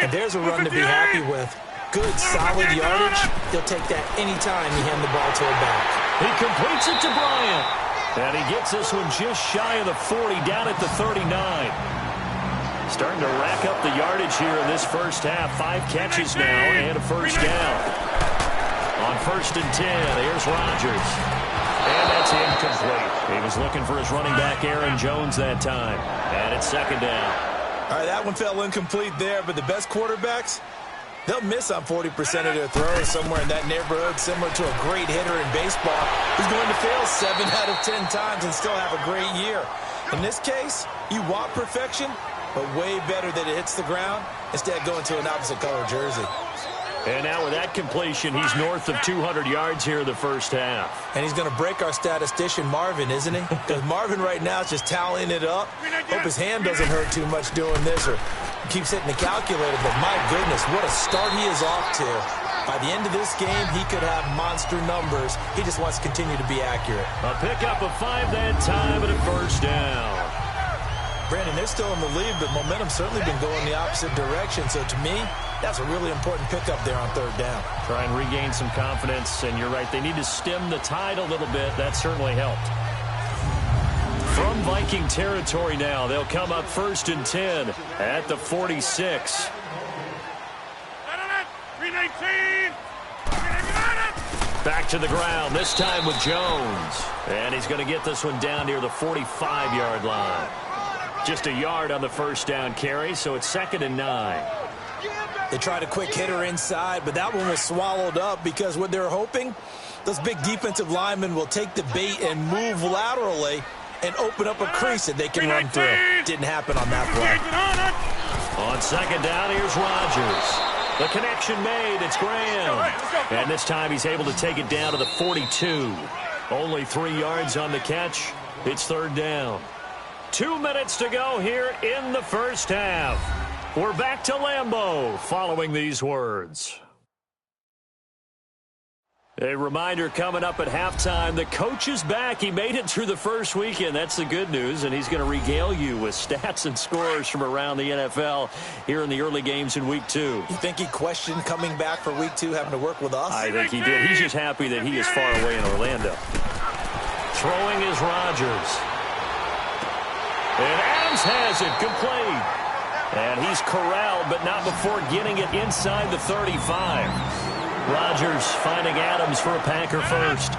And there's a run to be happy with. Good, solid yardage. They'll take that anytime you hand the ball to a back. He completes it to Bryant. And he gets this one just shy of the 40, down at the 39. Starting to rack up the yardage here in this first half. 5 catches now and a first down. On 1st and 10, here's Rodgers. And that's incomplete. He was looking for his running back, Aaron Jones, that time. And it's 2nd down. All right, that one fell incomplete there, but the best quarterbacks, they'll miss on 40% of their throws, somewhere in that neighborhood, similar to a great hitter in baseball who's going to fail 7 out of 10 times and still have a great year. In this case, you want perfection, but way better that it hits the ground instead of going to an opposite color jersey. And now with that completion, he's north of 200 yards here in the first half. And he's going to break our statistician Marvin, isn't he? Because Marvin right now is just tallying it up. Hope his hand doesn't hurt too much doing this or keeps hitting the calculator. But my goodness, what a start he is off to. By the end of this game, he could have monster numbers. He just wants to continue to be accurate. A pickup of 5 that time and a first down. Brandon, they're still in the lead, but momentum's certainly been going the opposite direction. So to me, that's a really important pickup there on 3rd down. Try and regain some confidence, and you're right, they need to stem the tide a little bit. That certainly helped. From Viking territory now, they'll come up 1st and 10 at the 46. Back to the ground, this time with Jones. And he's going to get this one down near the 45-yard line. Just a yard on the first down carry, so it's 2nd and 9. They tried a quick hitter inside, but that one was swallowed up because what they're hoping, those big defensive linemen will take the bait and move laterally and open up a crease that they can run through. Didn't happen on that play. On 2nd down, here's Rodgers. The connection made. It's Graham. And this time he's able to take it down to the 42. Only 3 yards on the catch. It's 3rd down. 2 minutes to go here in the first half. We're back to Lambeau following these words. A reminder coming up at halftime, the coach is back. He made it through the first weekend. That's the good news, and he's going to regale you with stats and scores from around the NFL here in the early games in Week 2. You think he questioned coming back for Week 2, having to work with us? I think he did. He's just happy that he is far away in Orlando. Throwing is Rodgers. And Adams has it, complete. And he's corralled, but not before getting it inside the 35. Rodgers finding Adams for a Packer first.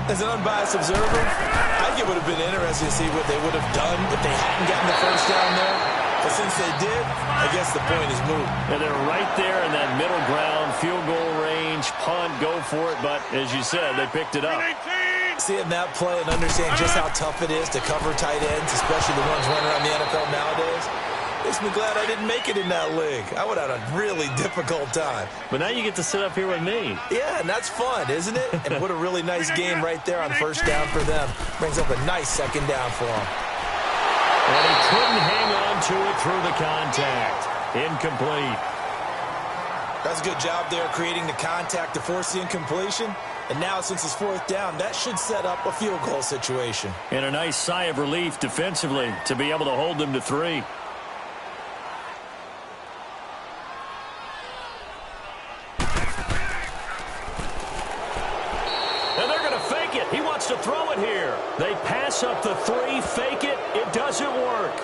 As an unbiased observer, I think it would have been interesting to see what they would have done if they hadn't gotten the first down there. But since they did, I guess the point is moot. And they're right there in that middle ground, field goal range, punt, go for it. But as you said, they picked it up. Seeing that play and understand just how tough it is to cover tight ends, especially the ones running around the NFL nowadays, makes me glad I didn't make it in that league. I would have had a really difficult time. But now you get to sit up here with me. Yeah, and that's fun, isn't it? And what a really nice game right there on 1st down for them. Brings up a nice 2nd down for them. And he couldn't hang on to it through the contact. Incomplete. That's a good job there creating the contact to force the incompletion. And now since it's 4th down, that should set up a field goal situation. And a nice sigh of relief defensively to be able to hold them to 3. And they're going to fake it. He wants to throw it here. They pass up the 3, fake it. It doesn't work.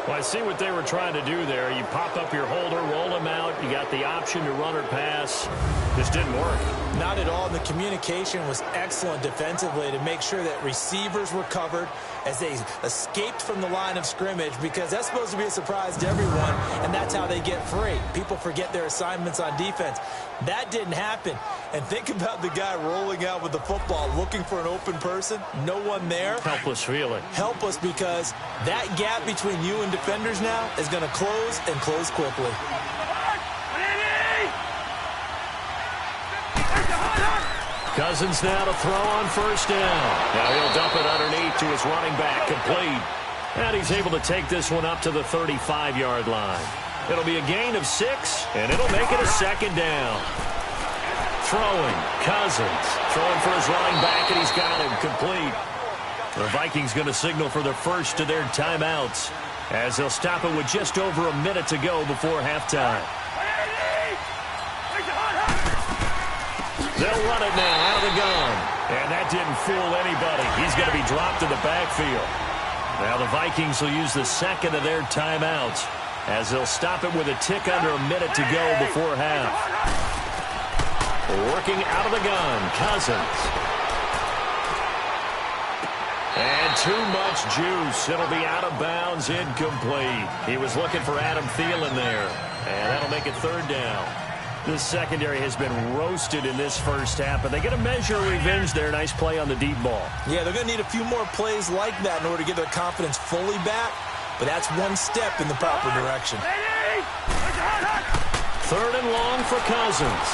Well, I see what they were trying to do there. You pop up your holder, roll him out. You got the option to run or pass. Just didn't work. Not at all. The communication was excellent defensively to make sure that receivers were covered as they escaped from the line of scrimmage, because that's supposed to be a surprise to everyone, and that's how they get free. People forget their assignments on defense. That didn't happen. And think about the guy rolling out with the football looking for an open person. No one there. Helpless feeling. Helpless, because that gap between you and defenders now is going to close and close quickly. Cousins now to throw on 1st down. Now he'll dump it underneath to his running back, complete. And he's able to take this one up to the 35-yard line. It'll be a gain of 6, and it'll make it a 2nd down. Throwing, Cousins. Throwing for his running back, and he's got him, complete. The Vikings going to signal for the first of their timeouts as they'll stop it with just over a minute to go before halftime. They'll run it now out of the gun. And that didn't fool anybody. He's going to be dropped in the backfield. Now the Vikings will use the second of their timeouts as they'll stop it with a tick under a minute to go before half. Working out of the gun, Cousins. And too much juice. It'll be out of bounds, incomplete. He was looking for Adam Thielen there, and that'll make it third down. This secondary has been roasted in this first half, but they get a measure of revenge there. Nice play on the deep ball. Yeah, they're going to need a few more plays like that in order to get their confidence fully back, but that's one step in the proper direction. Third and long for Cousins.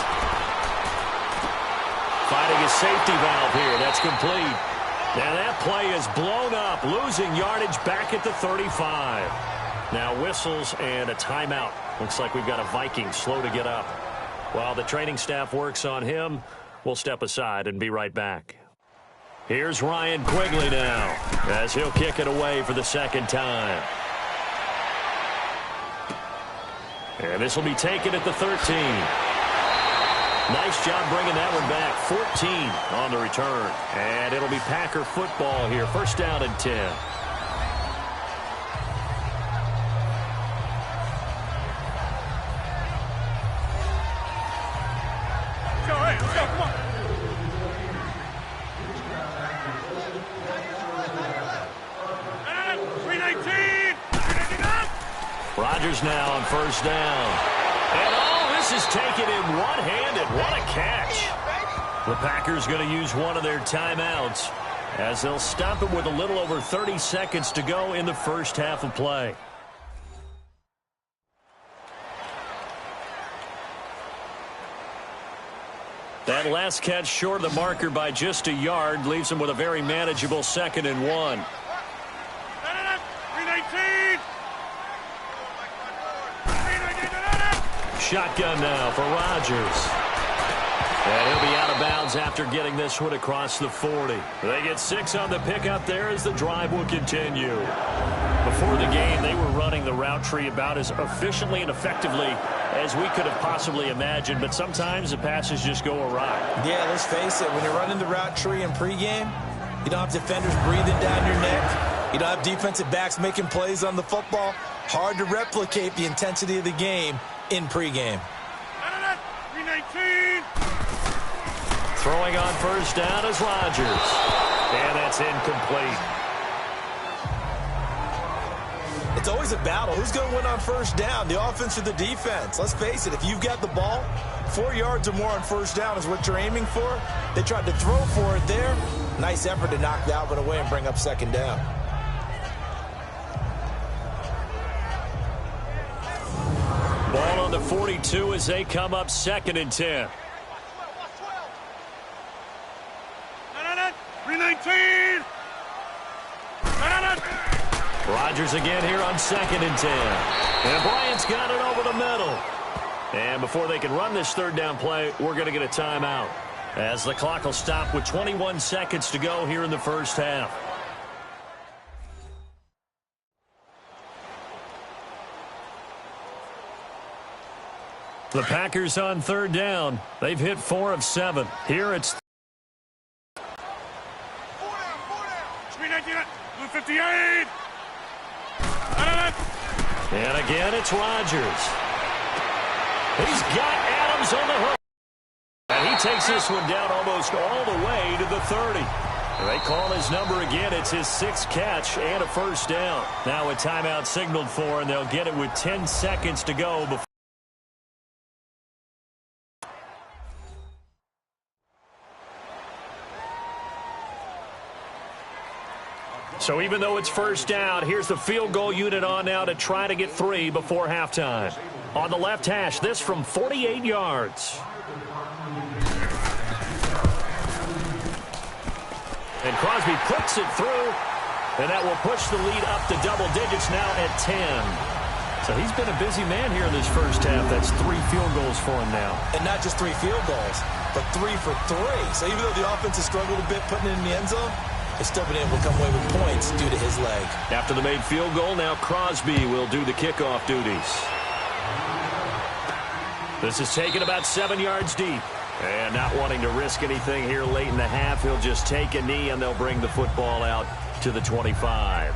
Finding a safety valve here. That's complete. Now that play is blown up, losing yardage back at the 35. Now whistles and a timeout. Looks like we've got a Viking slow to get up. While the training staff works on him, we'll step aside and be right back. Here's Ryan Quigley now as he'll kick it away for the second time. And this will be taken at the 13. Nice job bringing that one back. 14 on the return. And it'll be Packer football here. First down and 10. Let's go, come on. Rodgers now on first down. And this is taken in one-handed. What a catch. The Packers going to use one of their timeouts as they'll stop it with a little over 30 seconds to go in the first half of play. That last catch short of the marker by just a yard leaves him with a very manageable 2nd and 1. Shotgun now for Rodgers. And he'll be out of bounds after getting this one across the 40. They get 6 on the pickup there as the drive will continue. Before the game, they were running the route tree about as efficiently and effectively as we could have possibly imagined, but sometimes the passes just go awry. Yeah, let's face it, when you're running the route tree in pregame, you don't have defenders breathing down your neck. You don't have defensive backs making plays on the football. Hard to replicate the intensity of the game in pregame. Throwing on first down is Rodgers. And that's incomplete. It's always a battle. Who's going to win on first down, the offense or the defense? Let's face it, if you've got the ball, 4 yards or more on first down is what you're aiming for. They tried to throw for it there. Nice effort to knock that one away and bring up second down. Ball on the 42 as they come up 2nd and 10. 319. Rodgers again here on 2nd and 10. And Bryant's got it over the middle. And before they can run this third down play, we're going to get a timeout, as the clock will stop with 21 seconds to go here in the first half. The Packers on third down. They've hit 4 of 7. Here it's 58. And again, it's Rodgers. He's got Adams on the hook. And he takes this one down almost all the way to the 30. They call his number again. It's his 6th catch and a first down. Now a timeout signaled for, and they'll get it with 10 seconds to go before. So even though it's first down, here's the field goal unit on now to try to get 3 before halftime. On the left hash, this from 48 yards. And Crosby puts it through, and that will push the lead up to double digits now at 10. So he's been a busy man here in this first half. That's 3 field goals for him now. And not just 3 field goals, but 3 for 3. So even though the offense has struggled a bit putting it in the end zone, he's still been able to come away with points due to his leg. After the made field goal, now Crosby will do the kickoff duties. This is taken about 7 yards deep. And not wanting to risk anything here late in the half, he'll just take a knee, and they'll bring the football out to the 25.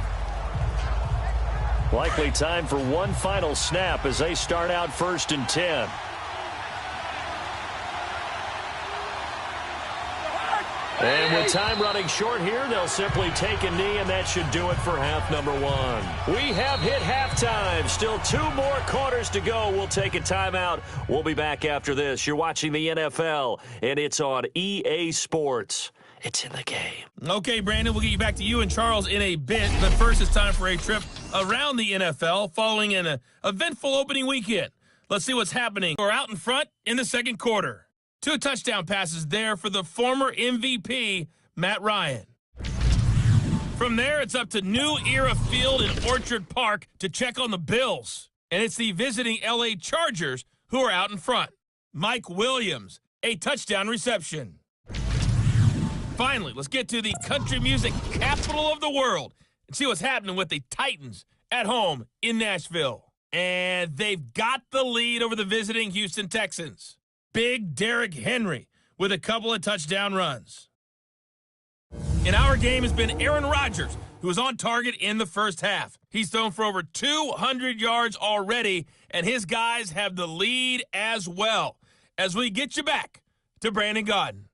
Likely time for one final snap as they start out 1st and 10. And with time running short here, they'll simply take a knee, and that should do it for half number 1. We have hit halftime. Still 2 more quarters to go. We'll take a timeout. We'll be back after this. You're watching the NFL, and it's on EA Sports. It's in the game. Okay, Brandon, we'll get you back to you and Charles in a bit. But first, it's time for a trip around the NFL following an eventful opening weekend. Let's see what's happening. We're out in front in the second quarter. 2 touchdown passes there for the former MVP, Matt Ryan. From there, it's up to New Era Field in Orchard Park to check on the Bills. And it's the visiting LA Chargers who are out in front. Mike Williams, a touchdown reception. Finally, let's get to the country music capital of the world and see what's happening with the Titans at home in Nashville. And they've got the lead over the visiting Houston Texans. Big Derrick Henry with a couple of touchdown runs. In our game has been Aaron Rodgers, who was on target in the first half. He's thrown for over 200 yards already, and his guys have the lead as well. As we get you back to Brandon Gaudin.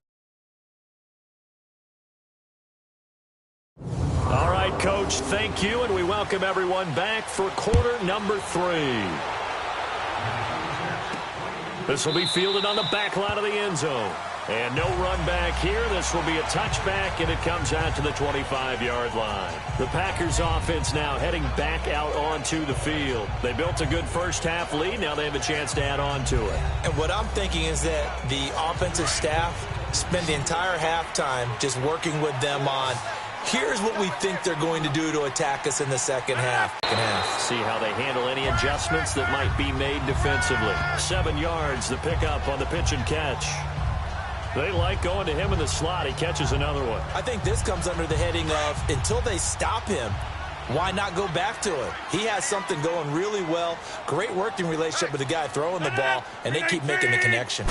All right, Coach, thank you, and we welcome everyone back for quarter number 3. This will be fielded on the back line of the end zone. And no run back here. This will be a touchback, and it comes out to the 25-yard line. The Packers offense now heading back out onto the field. They built a good first-half lead. Now they have a chance to add on to it. And what I'm thinking is that the offensive staff spend the entire halftime just working with them on, here's what we think they're going to do to attack us in the second half. See how they handle any adjustments that might be made defensively. 7 yards, the pickup on the pitch and catch. They like going to him in the slot. He catches another one. I think this comes under the heading of, until they stop him, why not go back to it? He has something going really well. Great working relationship with the guy throwing the ball, and they keep making the connection.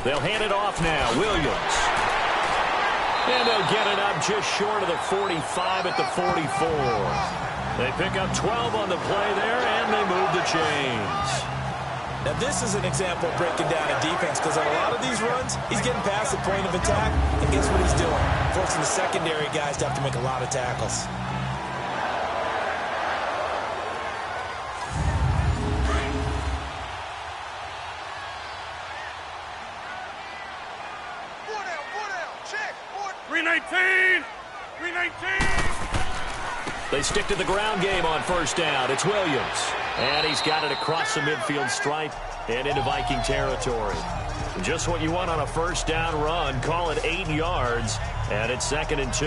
They'll hand it off now. Williams. And they'll get it up just short of the 45 at the 44. They pick up 12 on the play there, and they move the chains. Now, this is an example of breaking down a defense, because on a lot of these runs, he's getting past the point of attack, and guess what he's doing? Forcing the secondary guys to have to make a lot of tackles. They stick to the ground game on first down. It's Williams. And he's got it across the midfield stripe and into Viking territory. Just what you want on a first down run. Call it 8 yards, and it's 2nd and 2.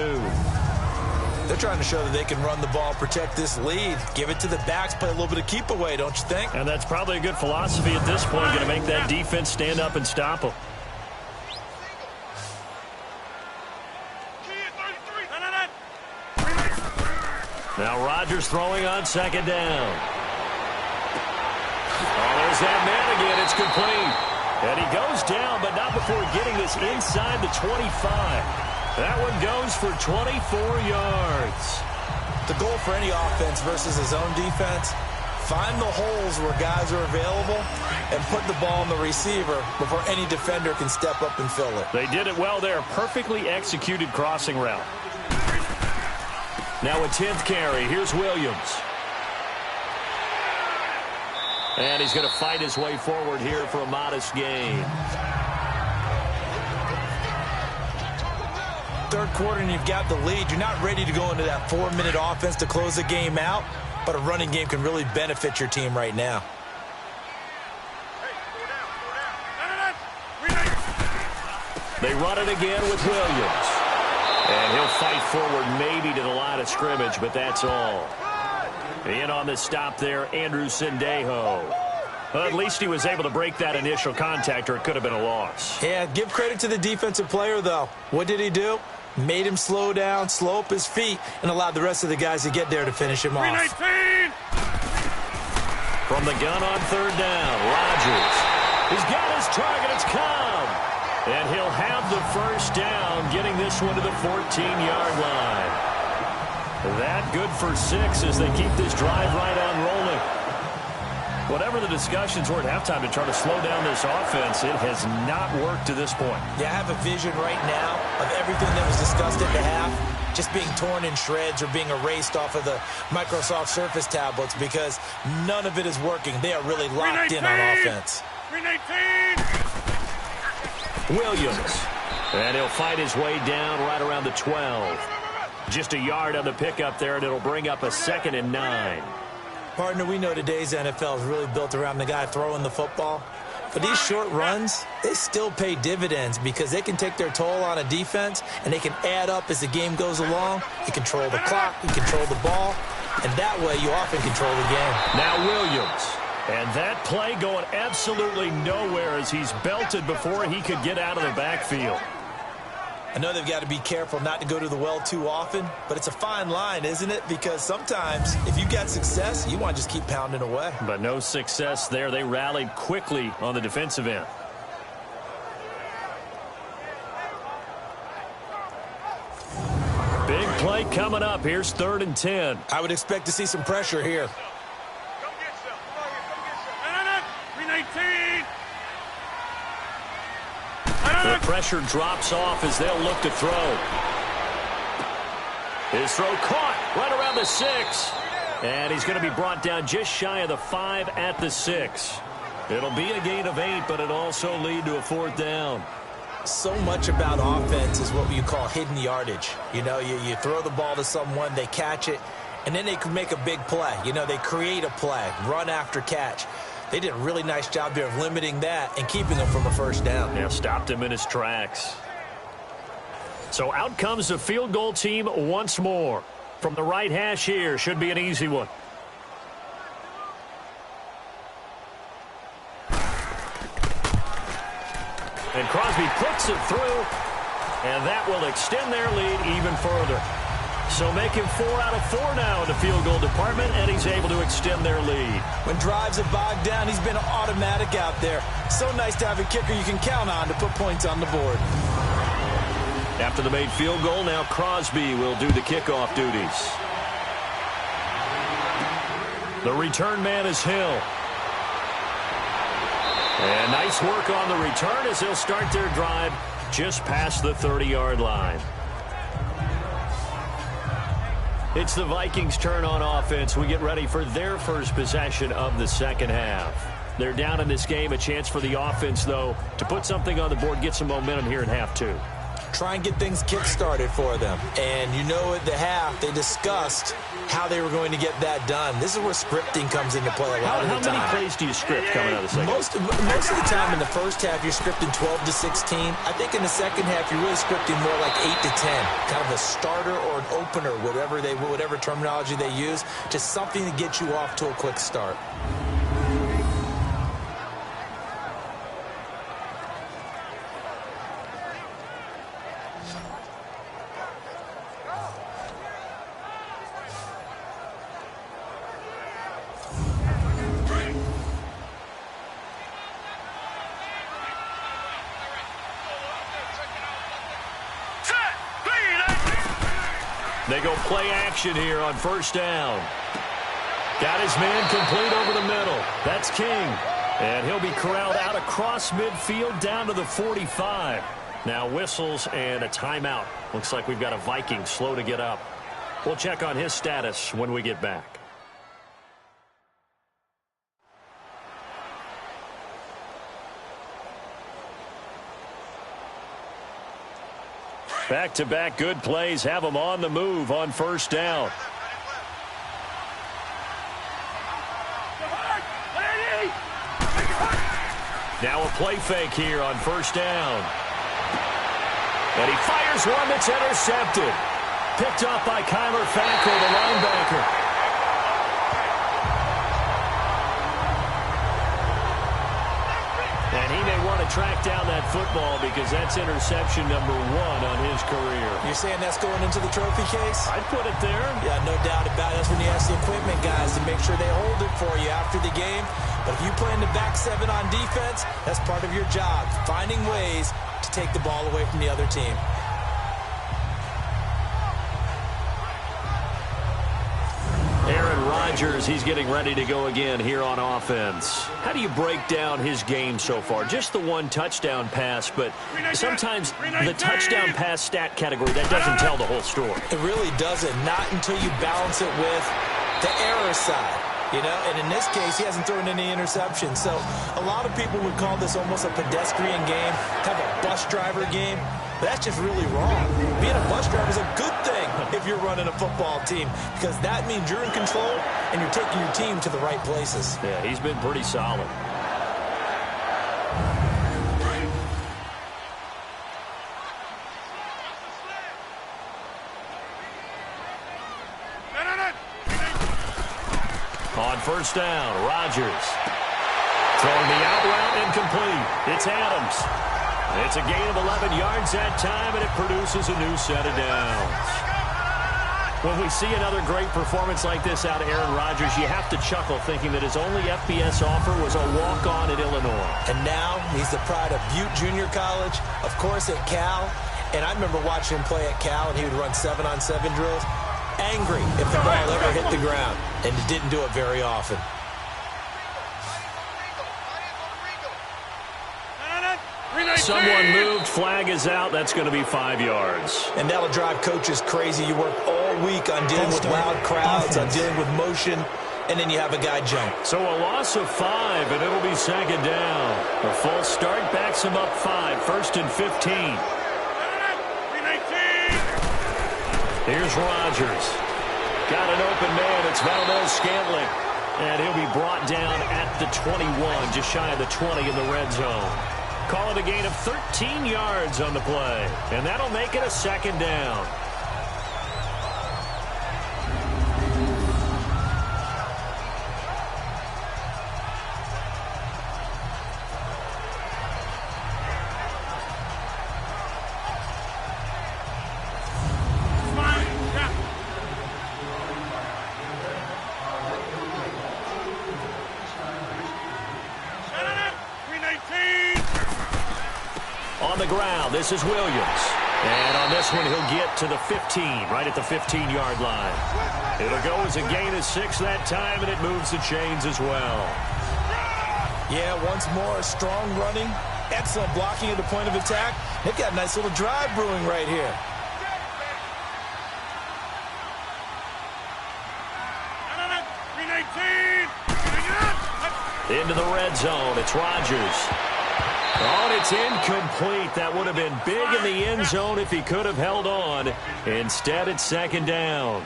They're trying to show that they can run the ball, protect this lead, give it to the backs, play a little bit of keep away, don't you think? And that's probably a good philosophy at this point, going to make that defense stand up and stop them. Now Rodgers throwing on 2nd down. Oh, there's that man again. It's complete. And he goes down, but not before getting this inside the 25. That one goes for 24 yards. The goal for any offense versus his own defense, find the holes where guys are available and put the ball on the receiver before any defender can step up and fill it. They did it well there. Perfectly executed crossing route. Now a 10th carry. Here's Williams. And he's going to fight his way forward here for a modest gain. Third quarter and you've got the lead. You're not ready to go into that 4-minute offense to close the game out, but a running game can really benefit your team right now. They run it again with Williams. And he'll fight forward maybe to the line of scrimmage, but that's all. In on the stop there, Andrew Sendejo. Well, at least he was able to break that initial contact, or it could have been a loss. Yeah, give credit to the defensive player, though. What did he do? Made him slow down, slow up his feet, and allowed the rest of the guys to get there to finish him off. 319! From the gun on 3rd down, Rodgers. He's got his target. It's Cobb. And he'll have the first down, getting this one to the 14-yard line. That good for 6 as they keep this drive right on rolling. Whatever the discussions were at halftime to try to slow down this offense, it has not worked to this point. Yeah, I have a vision right now of everything that was discussed at the half just being torn in shreds or being erased off of the Microsoft Surface tablets because none of it is working. They are really locked in on offense. 319! Williams. And he'll fight his way down right around the 12. Just a yard on the pickup there, and it'll bring up a 2nd and 9. Partner, we know today's NFL is really built around the guy throwing the football. But these short runs, they still pay dividends because they can take their toll on a defense, and they can add up as the game goes along. You control the clock, you control the ball, and that way you often control the game. Now Williams. And that play going absolutely nowhere as he's belted before he could get out of the backfield. I know they've got to be careful not to go to the well too often, but it's a fine line, isn't it? Because sometimes if you got success, you want to just keep pounding away. But no success there. They rallied quickly on the defensive end. Big play coming up. Here's 3rd and 10. I would expect to see some pressure here. Come get some. Come on, 319! The pressure drops off as they'll look to throw. His throw caught right around the 6. And he's going to be brought down just shy of the 5 at the 6. It'll be a gain of 8, but it'll also lead to a 4th down. So much about offense is what you call hidden yardage. You know, you throw the ball to someone, they catch it, and then they can make a big play. You know, they create a play, run after catch. They did a really nice job here of limiting that and keeping him from a first down. Yeah, stopped him in his tracks. So out comes the field goal team once more. From the right hash here, should be an easy one. And Crosby puts it through, and that will extend their lead even further. So make him 4 out of 4 now in the field goal department, and he's able to extend their lead. When drives are bogged down, he's been automatic out there. So nice to have a kicker you can count on to put points on the board. After the made field goal, now Crosby will do the kickoff duties. The return man is Hill. And nice work on the return as they'll start their drive just past the 30-yard line. It's the Vikings' turn on offense. We get ready for their first possession of the second half. They're down in this game. A chance for the offense, though, to put something on the board, get some momentum here in half 2. Try and get things kick-started for them. And you know at the half, they discussed how they were going to get that done. This is where scripting comes into play a lot of the time. How many plays do you script coming out of the second? Most of the time in the first half, you're scripting 12 to 16. I think in the second half, you're really scripting more like 8 to 10. Kind of a starter or an opener, whatever terminology they use. Just something to get you off to a quick start. They go play action here on first down. Got his man complete over the middle. That's King. And he'll be corralled out across midfield down to the 45. Now whistles and a timeout. Looks like we've got a Viking slow to get up. We'll check on his status when we get back. Back-to-back good plays have them on the move on first down. Now a play fake here on first down. And he fires one that's intercepted. Picked up by Kyler Fackrell, the linebacker. And he may want to track down that football because that's interception number 1 on his career. You're saying that's going into the trophy case? I'd put it there. Yeah, no doubt about it. That's when you ask the equipment guys to make sure they hold it for you after the game. But if you play in the back 7 on defense, that's part of your job, finding ways to take the ball away from the other team. Rodgers, he's getting ready to go again here on offense. How do you break down his game so far? Just the one touchdown pass, but sometimes the touchdown pass stat category, that doesn't tell the whole story. It really doesn't, not until you balance it with the error side. You know, and in this case, he hasn't thrown any interceptions. So a lot of people would call this almost a pedestrian game, kind of a bus driver game. But that's just really wrong. Being a bus driver is a good thing if you're running a football team, because that means you're in control and you're taking your team to the right places. Yeah, he's been pretty solid. On first down, Rodgers. Throwing the out route incomplete. It's Adams. It's a gain of 11 yards that time, and it produces a new set of downs. When we see another great performance like this out of Aaron Rodgers, you have to chuckle thinking that his only FBS offer was a walk-on at Illinois. And now he's the pride of Butte Junior College, of course at Cal. And I remember watching him play at Cal, and he would run 7-on-7 drills. Angry if the ball ever hit the ground, and it didn't do it very often. Someone moved, flag is out. That's going to be 5 yards. And that'll drive coaches crazy. You work all week on dealing with loud crowds, on dealing with motion, and then you have a guy jump. So a loss of 5, and it'll be second down. The false start backs him up 5, 1st and 15. Here's Rodgers. Got an open man. It's Valdez-Scantling. And he'll be brought down at the 21, just shy of the 20 in the red zone. Call it a gain of 13 yards on the play. And that'll make it a second down. On the ground, this is Williams. And on this one, he'll get to the 15, right at the 15-yard line. It'll go as a gain of 6 that time, and it moves the chains as well. Yeah, once more, strong running, excellent blocking at the point of attack. They've got a nice little drive brewing right here. Into the red zone, it's Rodgers. Oh, and it's incomplete. That would have been big in the end zone if he could have held on. Instead, it's second down.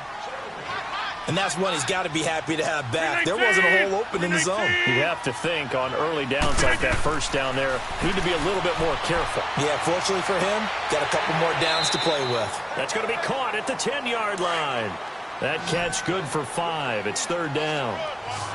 And that's one he's got to be happy to have back. There wasn't a hole open in the zone. You have to think on early downs like that first down there, need to be a little bit more careful. Yeah, fortunately for him, got a couple more downs to play with. That's going to be caught at the 10-yard line. That catch good for 5. It's third down.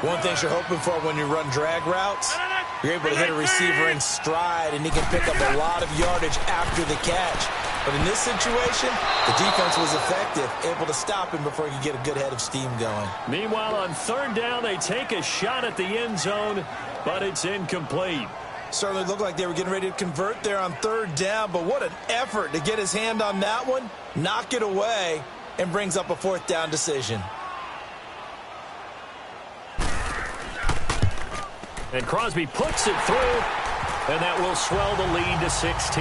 One thing you're hoping for when you run drag routes, you're able to hit a receiver in stride, and he can pick up a lot of yardage after the catch. But in this situation, the defense was effective, able to stop him before he could get a good head of steam going. Meanwhile, on third down, they take a shot at the end zone, but it's incomplete. Certainly looked like they were getting ready to convert there on third down, but what an effort to get his hand on that one, knock it away, and brings up a fourth down decision. And Crosby puts it through, and that will swell the lead to 16.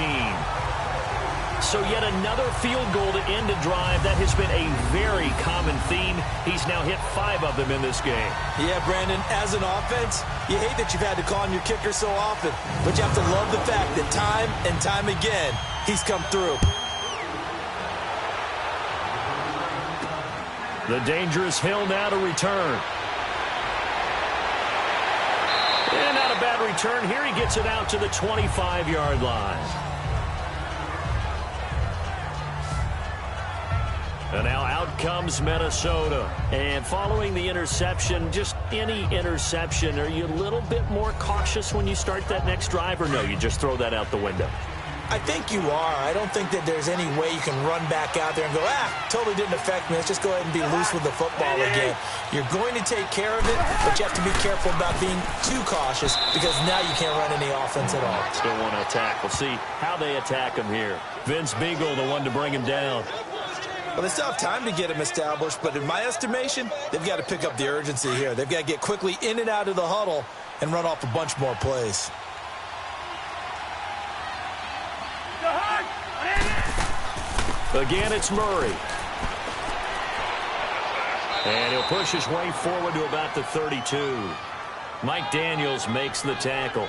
So yet another field goal to end a drive. That has been a very common theme. He's now hit 5 of them in this game. Yeah, Brandon, as an offense, you hate that you've had to call on your kicker so often, but you have to love the fact that time and time again, he's come through. The dangerous Hill now to return. And not a bad return. Here he gets it out to the 25-yard line. And now out comes Minnesota. And following the interception, just any interception, are you a little bit more cautious when you start that next drive, or no, you just throw that out the window? I think you are. I don't think that there's any way you can run back out there and go, totally didn't affect me. Let's just go ahead and be loose with the football again. You're going to take care of it, but you have to be careful about being too cautious because now you can't run any offense at all. Still want to attack. We'll see how they attack him here. Vince Beagle, the one to bring him down. Well, they still have time to get him established, but in my estimation, they've got to pick up the urgency here. They've got to get quickly in and out of the huddle and run off a bunch more plays. Again, it's Murray. And he'll push his way forward to about the 32. Mike Daniels makes the tackle.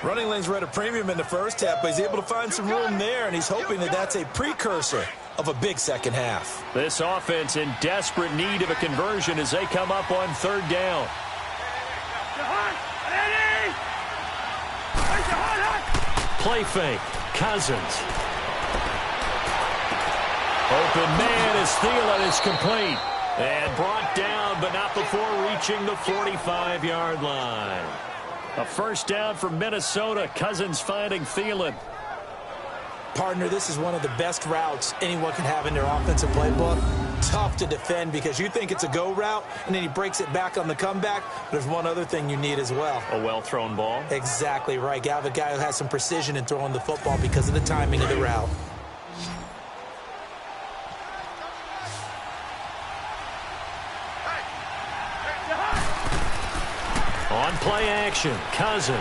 Running lanes were at a premium in the first half, but he's able to find some room there, and he's hoping that that's a precursor of a big second half. This offense in desperate need of a conversion as they come up on third down. Play fake. Cousins. Open man as Thielen is complete. And brought down, but not before reaching the 45-yard line. A first down for Minnesota. Cousins finding Thielen. Partner, this is one of the best routes anyone can have in their offensive playbook. Tough to defend because you think it's a go route, and then he breaks it back on the comeback. There's one other thing you need as well. A well-thrown ball. Exactly right. You have a guy who has some precision in throwing the football because of the timing of the route. On play action, Cousins.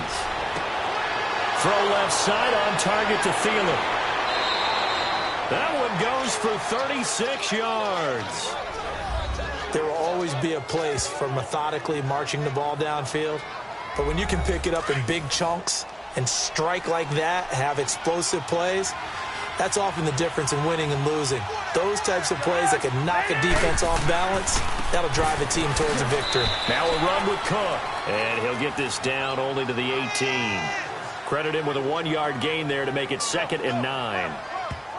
Throw left side on target to Thielen. That one goes for 36 yards. There will always be a place for methodically marching the ball downfield. But when you can pick it up in big chunks and strike like that, have explosive plays, that's often the difference in winning and losing. Those types of plays that can knock a defense off balance, that'll drive a team towards a victory. Now a run with Cook. And he'll get this down only to the 18. Credit him with a 1-yard gain there to make it 2nd and 9.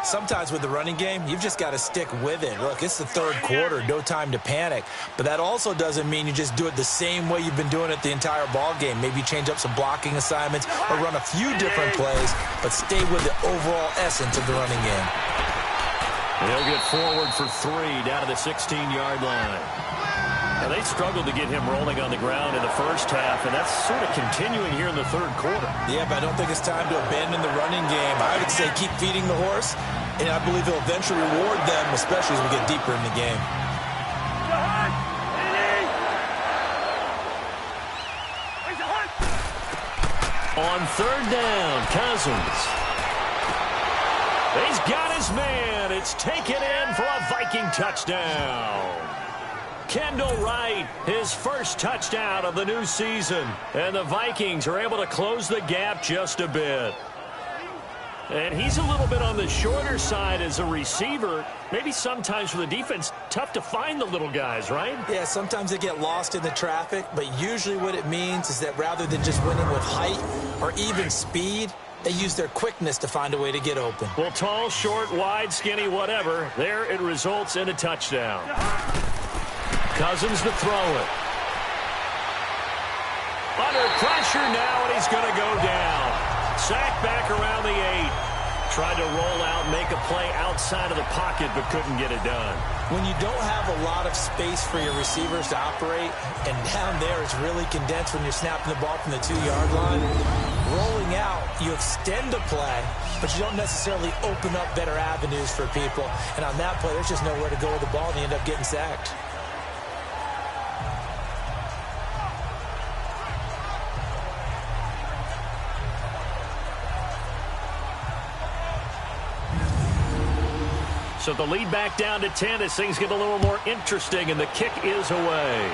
Sometimes with the running game, you've just got to stick with it. Look, it's the third quarter, no time to panic. But that also doesn't mean you just do it the same way you've been doing it the entire ball game. Maybe change up some blocking assignments or run a few different plays, but stay with the overall essence of the running game. He'll get forward for 3 down to the 16-yard line. Now, they struggled to get him rolling on the ground in the first half, and that's sort of continuing here in the third quarter. Yeah, but I don't think it's time to abandon the running game. I would say keep feeding the horse, and I believe he'll eventually reward them, especially as we get deeper in the game. On third down, Cousins. He's got his man. It's taken in for a Viking touchdown. Kendall Wright, his first touchdown of the new season. And the Vikings are able to close the gap just a bit. And he's a little bit on the shorter side as a receiver. Maybe sometimes for the defense, tough to find the little guys, right? Yeah, sometimes they get lost in the traffic, but usually what it means is that rather than just winning with height or even speed, they use their quickness to find a way to get open. Well, tall, short, wide, skinny, whatever, there it results in a touchdown. Cousins to throw it. Under pressure now, and he's going to go down. Sacked back around the 8. Tried to roll out, make a play outside of the pocket, but couldn't get it done. When you don't have a lot of space for your receivers to operate, and down there it's really condensed when you're snapping the ball from the 2-yard line, rolling out, you extend the play, but you don't necessarily open up better avenues for people. And on that play, there's just nowhere to go with the ball, and you end up getting sacked. So the lead back down to 10 as things get a little more interesting, and the kick is away.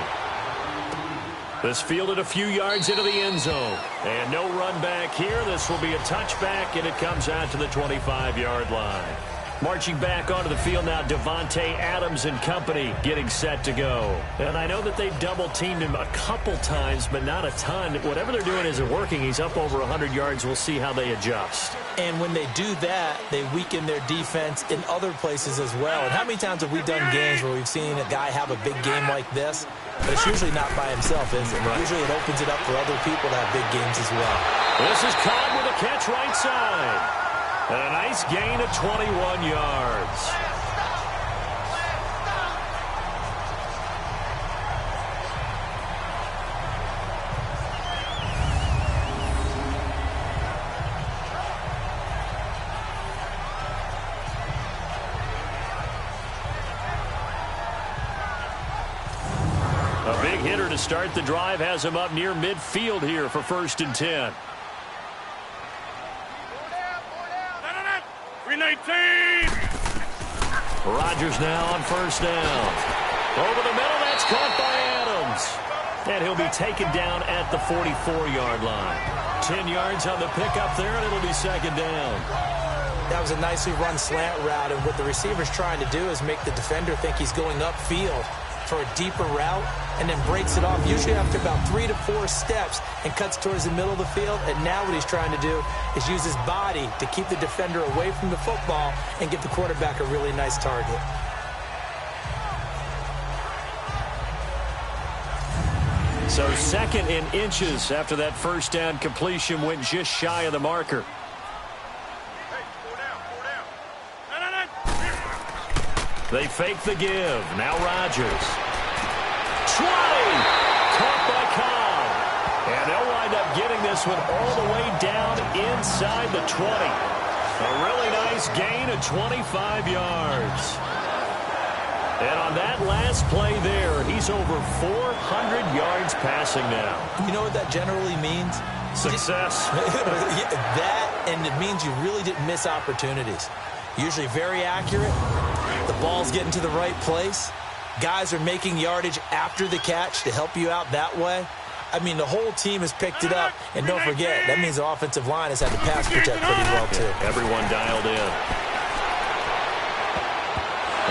This fielded a few yards into the end zone. And no run back here. This will be a touchback, and it comes out to the 25-yard line. Marching back onto the field now, Devontae Adams and company getting set to go. And I know that they've double-teamed him a couple times, but not a ton. Whatever they're doing isn't working. He's up over 100 yards. We'll see how they adjust. And when they do that, they weaken their defense in other places as well. And how many times have we done games where we've seen a guy have a big game like this? But it's usually not by himself, is it? Right. Usually it opens it up for other people to have big games as well. This is caught with a catch right side. And a nice gain of 21 yards. big hitter to start the drive has him up near midfield here for 1st and 10. 319. Rodgers now on 1st down. Over the middle, that's caught by Adams. And he'll be taken down at the 44-yard line. 10 yards on the pickup there, and it'll be 2nd down. That was a nicely run slant route, and what the receiver's trying to do is make the defender think he's going upfield for a deeper route, and then breaks it off, usually after about 3 to 4 steps, and cuts towards the middle of the field. And now what he's trying to do is use his body to keep the defender away from the football and give the quarterback a really nice target. So 2nd and inches after that 1st down completion went just shy of the marker. They fake the give. Now Rodgers. 20! Caught by Cobb. And they'll wind up getting this one all the way down inside the 20. A really nice gain of 25 yards. And on that last play there, he's over 400 yards passing now. You know what that generally means? Success. That, and it means you really didn't miss opportunities. Usually very accurate. The ball's getting to the right place. Guys are making yardage after the catch to help you out that way. I mean, the whole team has picked it up. And don't forget, that means the offensive line has had to pass protect pretty well, too. Everyone dialed in.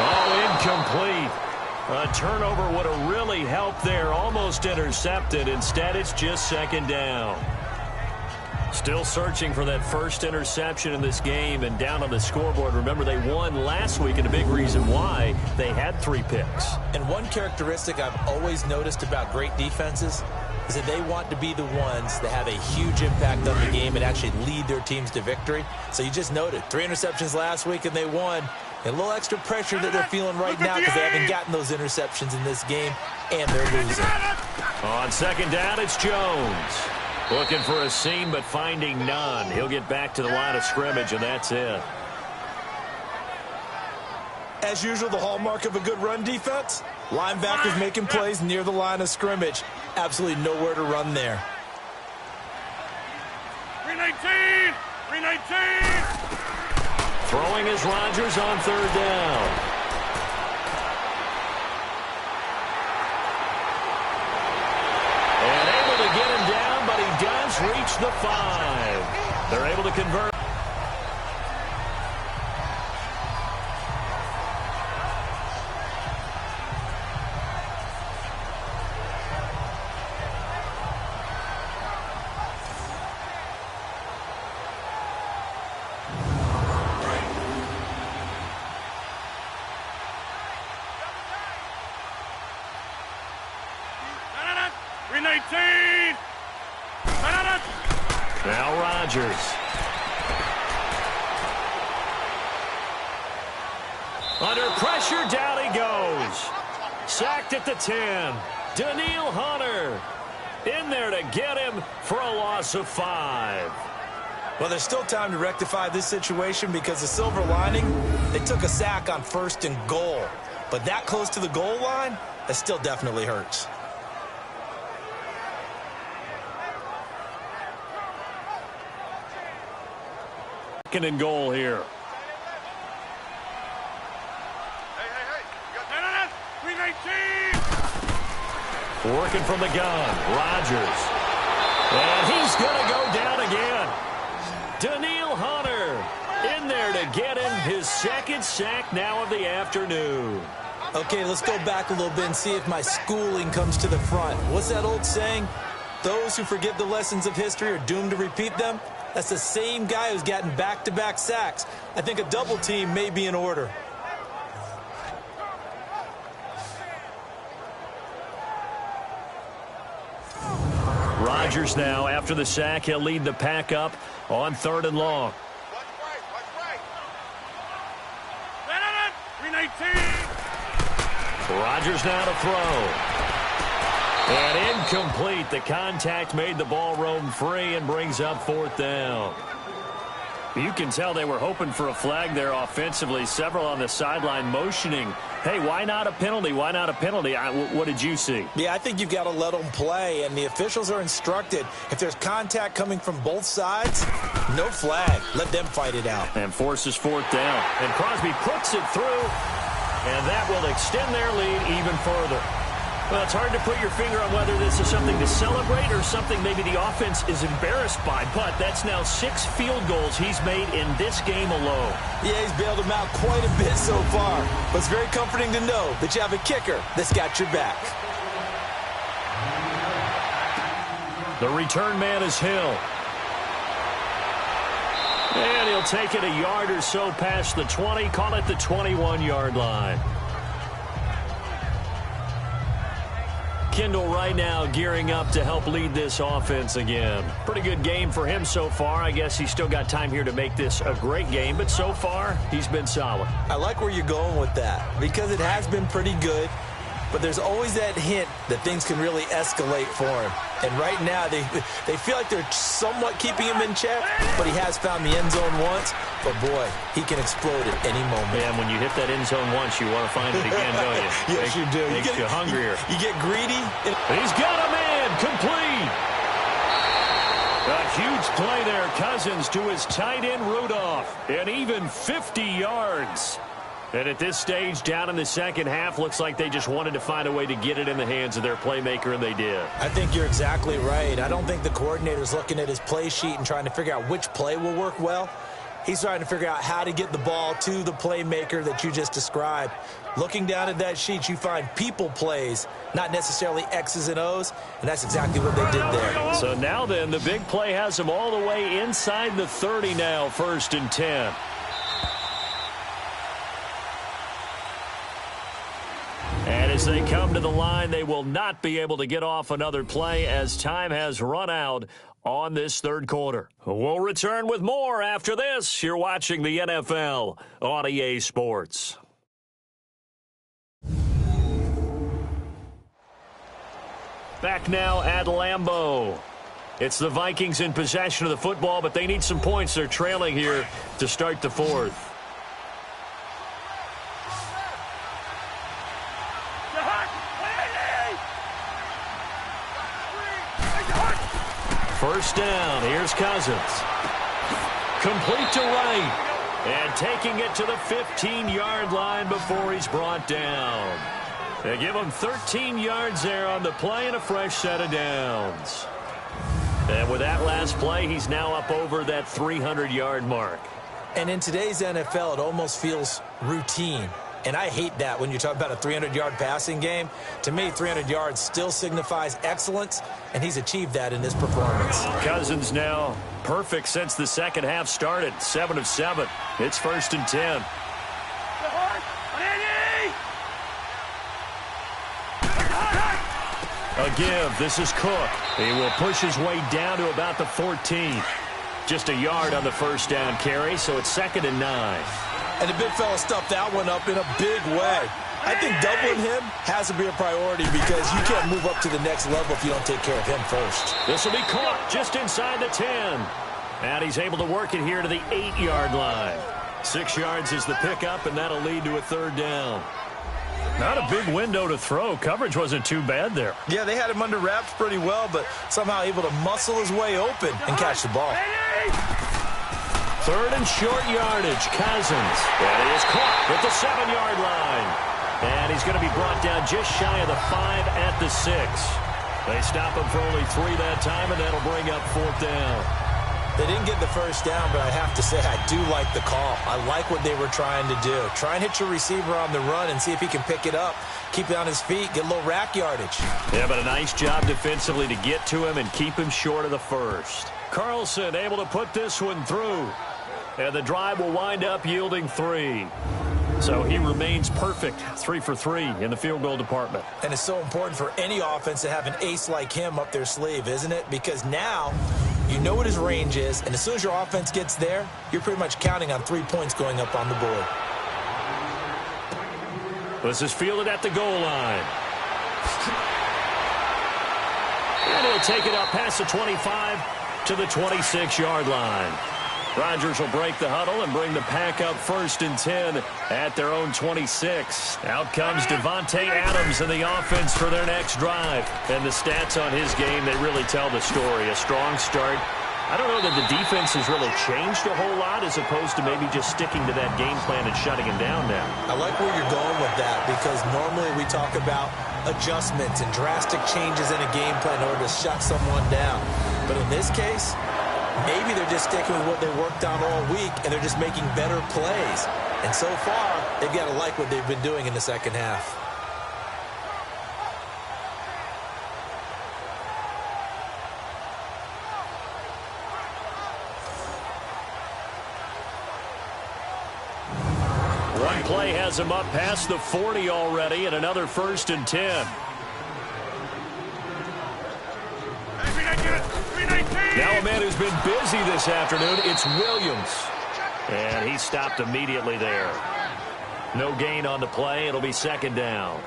Oh, incomplete. A turnover would have really helped there. Almost intercepted. Instead, it's just 2nd down. Still searching for that first interception in this game, and down on the scoreboard. Remember, they won last week, and a big reason why they had 3 picks. And one characteristic I've always noticed about great defenses is that they want to be the ones that have a huge impact on the game and actually lead their teams to victory. So you just noted 3 interceptions last week, and they won. And a little extra pressure that they're feeling right now because they haven't gotten those interceptions in this game, and they're losing. On 2nd down, it's Jones. Looking for a seam, but finding none. He'll get back to the line of scrimmage, and that's it. As usual, the hallmark of a good run defense, linebackers making plays near the line of scrimmage. Absolutely nowhere to run there. 319! 319! Throwing is Rodgers on 3rd down. And able to get him down, but he does reach the 5. They're able to convert. Now Rodgers. Under pressure, down he goes. Sacked at the 10. Daniil Hunter in there to get him for a loss of 5. Well, there's still time to rectify this situation because the silver lining, they took a sack on 1st and goal. But that close to the goal line, that still definitely hurts. 2nd and goal here. Working from the gun, Rodgers. And he's going to go down again. Daniil Hunter in there to get him his 2nd sack now of the afternoon. Okay, let's go back a little bit and see if my schooling comes to the front. What's that old saying? Those who forget the lessons of history are doomed to repeat them. That's the same guy who's gotten back-to-back sacks. I think a double team may be in order. Rodgers now, after the sack, he'll lead the pack up on 3rd and long. Rodgers now to throw. And incomplete. The contact made the ball roam free and brings up 4th down. You can tell they were hoping for a flag there offensively. Several on the sideline motioning, hey, why not a penalty? Why not a penalty? What did you see? Yeah, I think you've got to let them play, and the officials are instructed, if there's contact coming from both sides, no flag. Let them fight it out. And forces fourth down. And Crosby puts it through, and that will extend their lead even further. Well, it's hard to put your finger on whether this is something to celebrate or something maybe the offense is embarrassed by, but that's now 6 field goals he's made in this game alone. Yeah, he's bailed them out quite a bit so far, but it's very comforting to know that you have a kicker that's got your back. The return man is Hill. And he'll take it a yard or so past the 20, call it the 21-yard line. Kendall right now gearing up to help lead this offense again. Pretty good game for him so far. I guess he's still got time here to make this a great game, but so far he's been solid. I like where you're going with that because it has been pretty good, but there's always that hint that things can really escalate for him. And right now they feel like they're somewhat keeping him in check, but he has found the end zone once. But, boy, he can explode at any moment. Yeah, when you hit that end zone once, you want to find it again, don't you? Yes, you do. Makes you hungrier. You get greedy. He's got a man complete. A huge play there. Cousins to his tight end, Rudolph. And even 50 yards. And at this stage, down in the second half, looks like they just wanted to find a way to get it in the hands of their playmaker, and they did. I think you're exactly right. I don't think the coordinator's looking at his play sheet and trying to figure out which play will work well. He's trying to figure out how to get the ball to the playmaker that you just described. Looking down at that sheet, you find people plays, not necessarily X's and O's, and that's exactly what they did there. So now then, the big play has them all the way inside the 30 now, 1st and 10. And as they come to the line, they will not be able to get off another play as time has run out on this third quarter. We'll return with more after this. You're watching the NFL on EA Sports. Back now at Lambeau. It's the Vikings in possession of the football, but they need some points. They're trailing here to start the fourth. First down, here's Cousins. Complete to right. And taking it to the 15-yard line before he's brought down. They give him 13 yards there on the play and a fresh set of downs. And with that last play, he's now up over that 300-yard mark. And in today's NFL, it almost feels routine. And I hate that when you talk about a 300-yard passing game. To me, 300 yards still signifies excellence, and he's achieved that in this performance. Cousins now perfect since the second half started. 7 of 7. It's 1st and 10. A give. This is Cook. He will push his way down to about the 14. Just a yard on the first down carry, so it's 2nd and 9. And the big fella stuffed that one up in a big way. I think doubling him has to be a priority because you can't move up to the next level if you don't take care of him first. This will be caught just inside the 10. And he's able to work it here to the 8-yard line. 6 yards is the pickup, and that'll lead to a 3rd down. Not a big window to throw. Coverage wasn't too bad there. Yeah, they had him under wraps pretty well, but somehow able to muscle his way open and catch the ball. 3rd and short yardage, Cousins. And he is caught at the 7-yard line. And he's going to be brought down just shy of the 5 at the 6. They stop him for only 3 that time, and that'll bring up 4th down. They didn't get the first down, but I have to say I do like the call. I like what they were trying to do. Try and hit your receiver on the run and see if he can pick it up, keep it on his feet, get a little rack yardage. Yeah, but a nice job defensively to get to him and keep him short of the first. Carlson able to put this one through. And the drive will wind up yielding 3. So he remains perfect, 3 for 3 in the field goal department. And it's so important for any offense to have an ace like him up their sleeve, isn't it? Because now you know what his range is, and as soon as your offense gets there, you're pretty much counting on 3 points going up on the board. This is fielded at the goal line. And he'll take it up past the 25 to the 26-yard line. Rodgers will break the huddle and bring the pack up 1st and 10 at their own 26. Out comes Devontae Adams in the offense for their next drive. And the stats on his game, they really tell the story. A strong start. I don't know that the defense has really changed a whole lot as opposed to maybe just sticking to that game plan and shutting him down now. I like where you're going with that because normally we talk about adjustments and drastic changes in a game plan in order to shut someone down. But in this case, maybe they're just sticking with what they worked on all week and they're just making better plays. And so far, they've got to like what they've been doing in the second half. One play has him up past the 40 already and another 1st and 10. Now a man who's been busy this afternoon, it's Williams. And he stopped immediately there. No gain on the play. It'll be 2nd down.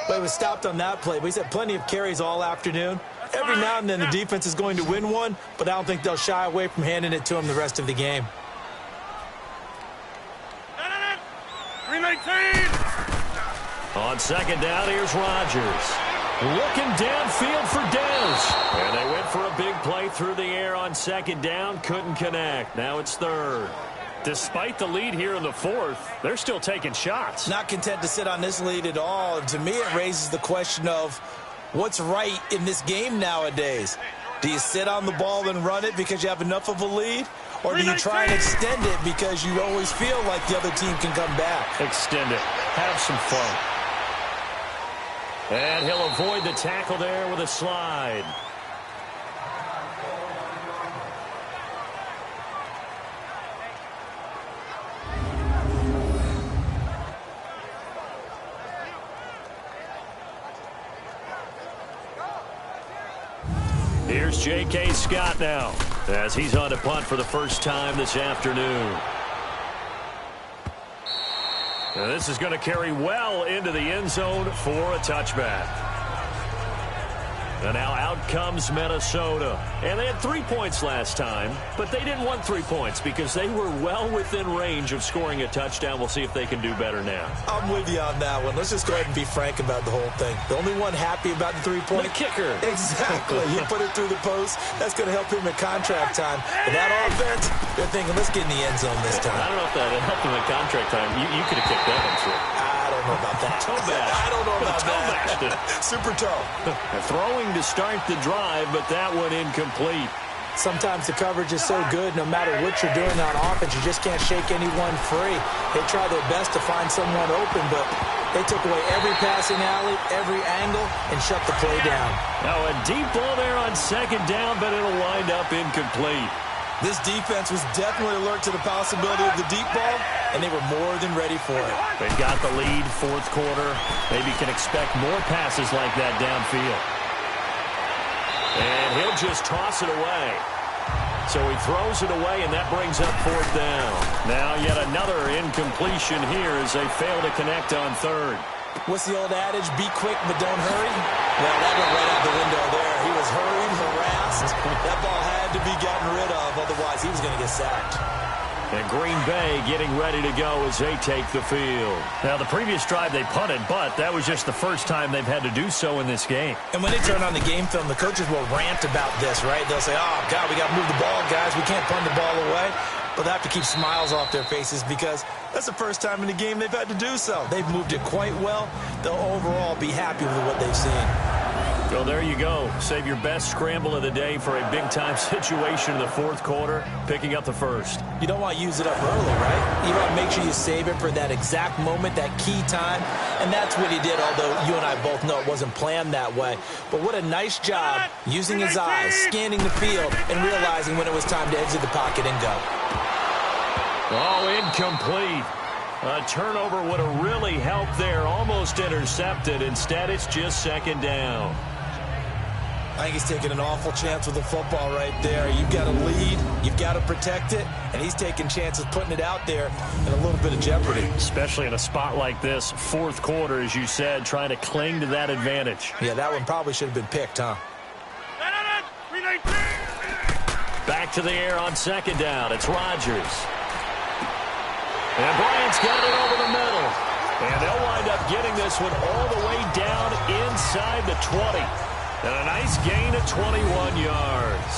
Well, he was stopped on that play, but he's had plenty of carries all afternoon. Every now and then the defense is going to win one, but I don't think they'll shy away from handing it to him the rest of the game. 319! On 2nd down, here's Rodgers. Looking downfield for Dez. And they went for a big play through the air on 2nd down. Couldn't connect. Now it's 3rd. Despite the lead here in the 4th, they're still taking shots. Not content to sit on this lead at all. And to me, it raises the question of what's right in this game nowadays. Do you sit on the ball and run it because you have enough of a lead? Or do you try and extend it because you always feel like the other team can come back? Extend it. Have some fun. And he'll avoid the tackle there with a slide. Here's J.K. Scott now as he's on to punt for the first time this afternoon. And this is going to carry well into the end zone for a touchback. And now out comes Minnesota. And they had 3 points last time, but they didn't want 3 points because they were well within range of scoring a touchdown. We'll see if they can do better now. I'm with you on that one. Let's just go ahead and be frank about the whole thing. The only one happy about the 3-point. The kicker. Exactly. He put it through the post. That's going to help him in contract time. But that offense, they're thinking, let's get in the end zone this time. I don't know if that helped him in contract time. You could have kicked that, I'm sure. I don't know about that. Toe bash. I don't know about bashed it. that. Super toe. Throwing to start the drive, but that one incomplete. Sometimes the coverage is so good, no matter what you're doing on offense, you just can't shake anyone free. They try their best to find someone open, but they took away every passing alley, every angle, and shut the play down. Now a deep ball there on 2nd down, but it'll wind up incomplete. This defense was definitely alert to the possibility of the deep ball, and they were more than ready for it. They've got the lead, 4th quarter. Maybe can expect more passes like that downfield. And he'll just toss it away. So he throws it away, and that brings up 4th down. Now yet another incompletion here as they fail to connect on 3rd. What's the old adage? Be quick, but don't hurry? Well, that went right out the window there. He was hurried, harassed. That ball had to be gotten rid of, otherwise he was going to get sacked. And Green Bay getting ready to go as they take the field. Now, the previous drive they punted, but that was just the first time they've had to do so in this game. And when they turn on the game film, the coaches will rant about this, right? They'll say, oh, God, we got to move the ball, guys. We can't punt the ball away. But they have to keep smiles off their faces because that's the first time in the game they've had to do so. They've moved it quite well. They'll overall be happy with what they've seen. So there you go. Save your best scramble of the day for a big-time situation in the 4th quarter, picking up the 1st. You don't want to use it up early, right? You want to make sure you save it for that exact moment, that key time. And that's what he did, although you and I both know it wasn't planned that way. But what a nice job using his eyes, scanning the field, and realizing when it was time to exit the pocket and go. Oh, incomplete. A turnover would have really helped there. Almost intercepted. Instead, it's just 2nd down. I think he's taking an awful chance with the football right there. You've got to lead. You've got to protect it. And he's taking chances putting it out there in a little bit of jeopardy. Especially in a spot like this, 4th quarter, as you said, trying to cling to that advantage. Yeah, that one probably should have been picked, huh? Back back to the air on second down. It's Rodgers. And Bryant's got it over the middle. And they'll wind up getting this one all the way down inside the 20. And a nice gain of 21 yards.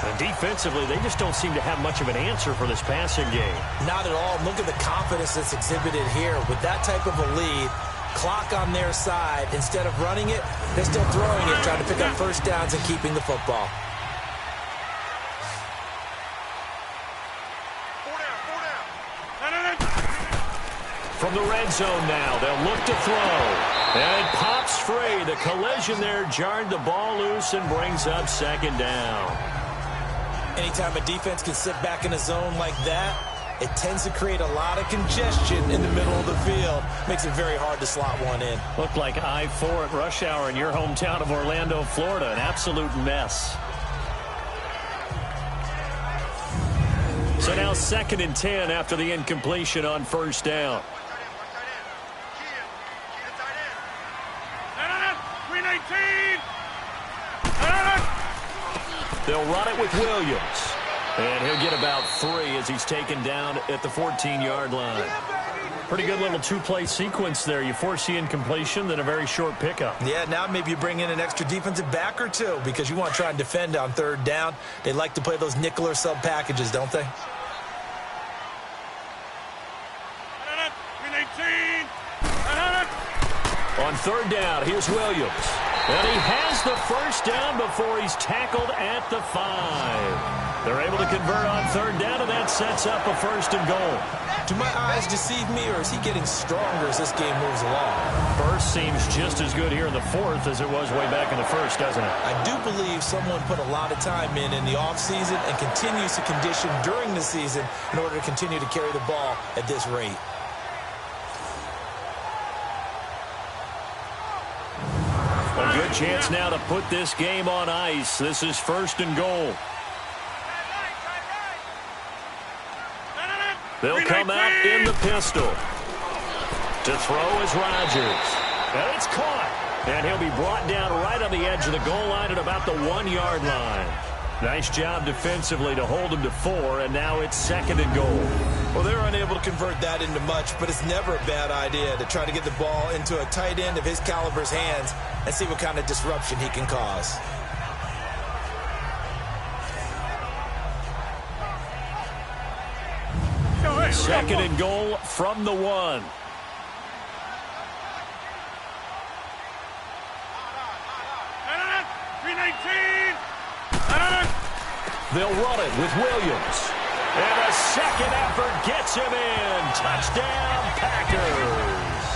And defensively, they just don't seem to have much of an answer for this passing game. Not at all. Look at the confidence that's exhibited here. With that type of a lead, clock on their side, instead of running it, they're still throwing it, trying to pick up first downs and keeping the football. From the red zone now, they'll look to throw. And it pops free. The collision there jarred the ball loose and brings up second down. Anytime a defense can sit back in a zone like that, it tends to create a lot of congestion in the middle of the field. Makes it very hard to slot one in. Looked like I-4 at rush hour in your hometown of Orlando, Florida. An absolute mess. So now 2nd and 10 after the incompletion on first down. They'll run it with Williams. And he'll get about 3 as he's taken down at the 14-yard line. Pretty good little two-play sequence there. You force the incompletion, then a very short pickup. Yeah, now maybe you bring in an extra defensive back or two because you want to try and defend on third down. They like to play those nickel or sub packages, don't they? On third down, here's Williams. And he has the first down before he's tackled at the 5. They're able to convert on third down, and that sets up a 1st and goal. Do my eyes deceive me, or is he getting stronger as this game moves along? First seems just as good here in the 4th as it was way back in the 1st, doesn't it? I do believe someone put a lot of time in the offseason and continues to condition during the season in order to continue to carry the ball at this rate. A good chance now to put this game on ice. This is 1st and goal. They'll come out in the pistol. To throw is Rodgers. And it's caught. And he'll be brought down right on the edge of the goal line at about the 1-yard line. Nice job defensively to hold him to 4, and now it's 2nd and goal. Well, they're unable to convert that into much, but it's never a bad idea to try to get the ball into a tight end of his caliber's hands and see what kind of disruption he can cause. Second and goal from the 1. They'll run it with Williams. And a second effort gets him in. Touchdown, Packers.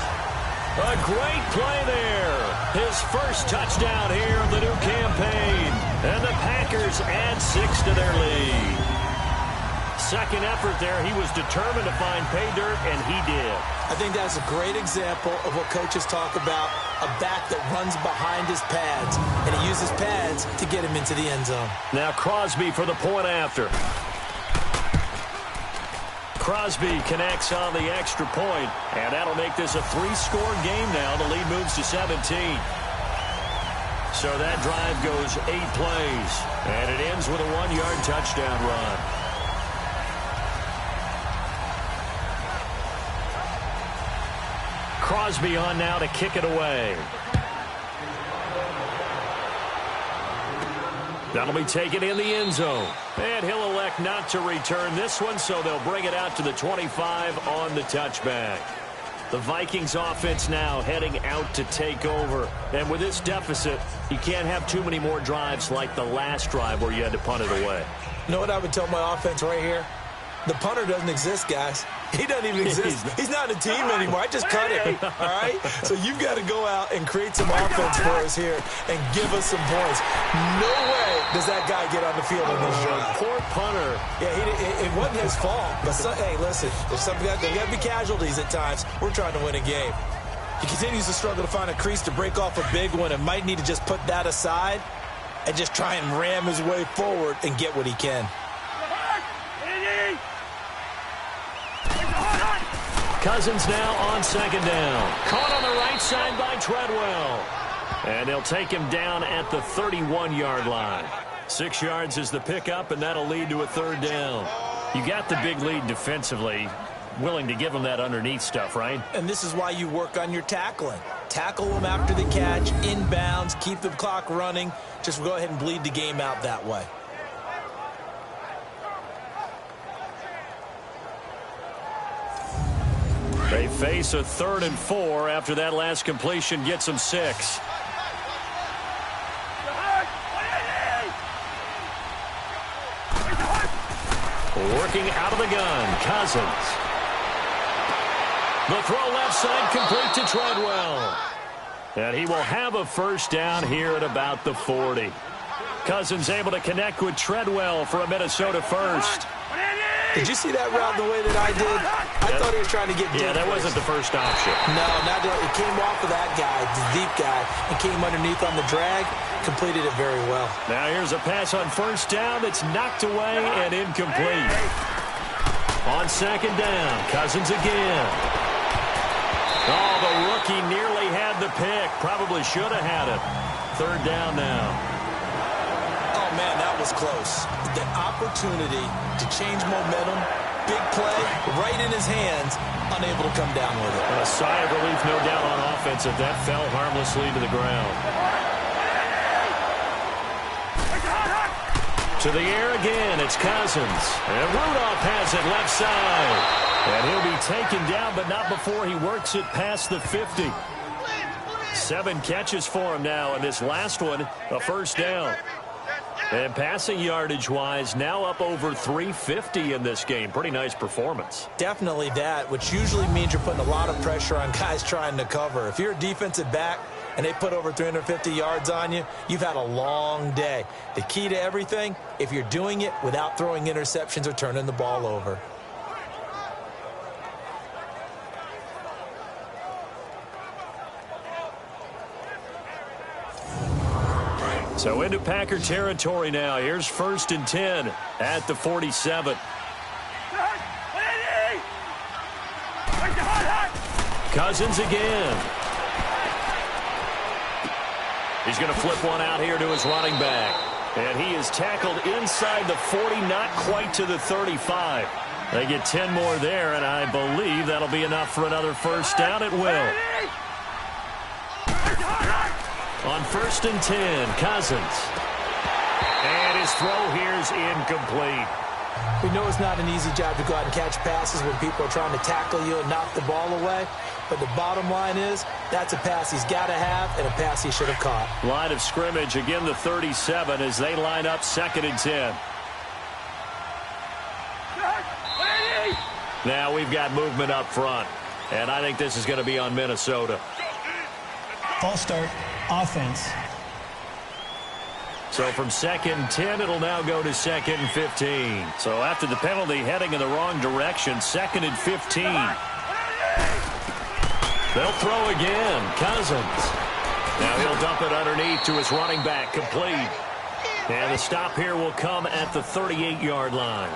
A great play there. His first touchdown here of the new campaign. And the Packers add 6 to their lead. Second effort there. He was determined to find pay dirt, and he did. I think that's a great example of what coaches talk about, a back that runs behind his pads, and he uses pads to get him into the end zone. Now Crosby for the point after. Crosby connects on the extra point, and that'll make this a 3-score game now. The lead moves to 17. So that drive goes 8 plays, and it ends with a 1-yard touchdown run. Crosby on now to kick it away. That'll be taken in the end zone. And he'll elect not to return this one, so they'll bring it out to the 25 on the touchback. The Vikings offense now heading out to take over. And with this deficit, you can't have too many more drives like the last drive where you had to punt it away. You know what I would tell my offense right here? The punter doesn't exist, guys. He doesn't even exist. He's not a team anymore. I just cut him, all right? So you've got to go out and create some offense for us here and give us some points. No way does that guy get on the field on this drive. Poor punter. Yeah, it wasn't his fault. But, hey, listen, there's got to be casualties at times. We're trying to win a game. He continues to struggle to find a crease to break off a big one and might need to just put that aside and just try and ram his way forward and get what he can. Cousins now on second down. Caught on the right side by Treadwell. And they'll take him down at the 31-yard line. 6 yards is the pickup, and that'll lead to a third down. You got the big lead defensively. Willing to give them that underneath stuff, right? And this is why you work on your tackling. Tackle them after the catch, inbounds, keep the clock running. Just go ahead and bleed the game out that way. They face a 3rd and 4 after that last completion gets them 6. Working out of the gun, Cousins. The throw left side complete to Treadwell. And he will have a first down here at about the 40. Cousins able to connect with Treadwell for a Minnesota first. Did you see that route the way that I did? I thought he was trying to get deep. Yeah, that wasn't the first option. No, not that. It came off of that guy, the deep guy, and came underneath on the drag. Completed it very well. Now here's a pass on first down that's knocked away and incomplete. On second down, Cousins again. Oh, the rookie nearly had the pick. Probably should have had it. Third down now. Oh, man, that was close. The opportunity to change momentum, big play, right in his hands, unable to come down with it. A sigh of relief, no doubt, on offense if that fell harmlessly to the ground. To the air again, it's Cousins. And Rudolph has it left side. And he'll be taken down, but not before he works it past the 50. 7 catches for him now, and this last one, a first down. And passing yardage-wise, now up over 350 in this game. Pretty nice performance. Definitely that, which usually means you're putting a lot of pressure on guys trying to cover. If you're a defensive back and they put over 350 yards on you, you've had a long day. The key to everything, if you're doing it without throwing interceptions or turning the ball over. So into Packer territory now. Here's 1st and 10 at the 47. Cousins again. He's going to flip one out here to his running back. And he is tackled inside the 40, not quite to the 35. They get 10 more there, and I believe that'll be enough for another first down. It will. On 1st and 10, Cousins. And his throw here is incomplete. We know it's not an easy job to go out and catch passes when people are trying to tackle you and knock the ball away. But the bottom line is, that's a pass he's got to have and a pass he should have caught. Line of scrimmage, again the 37 as they line up 2nd and 10. Now we've got movement up front. And I think this is going to be on Minnesota. False start. Offense. So from 2nd and 10, it'll now go to 2nd and 15. So after the penalty heading in the wrong direction, 2nd and 15. They'll throw again. Cousins. Now he'll dump it underneath to his running back, complete. And the stop here will come at the 38-yard line.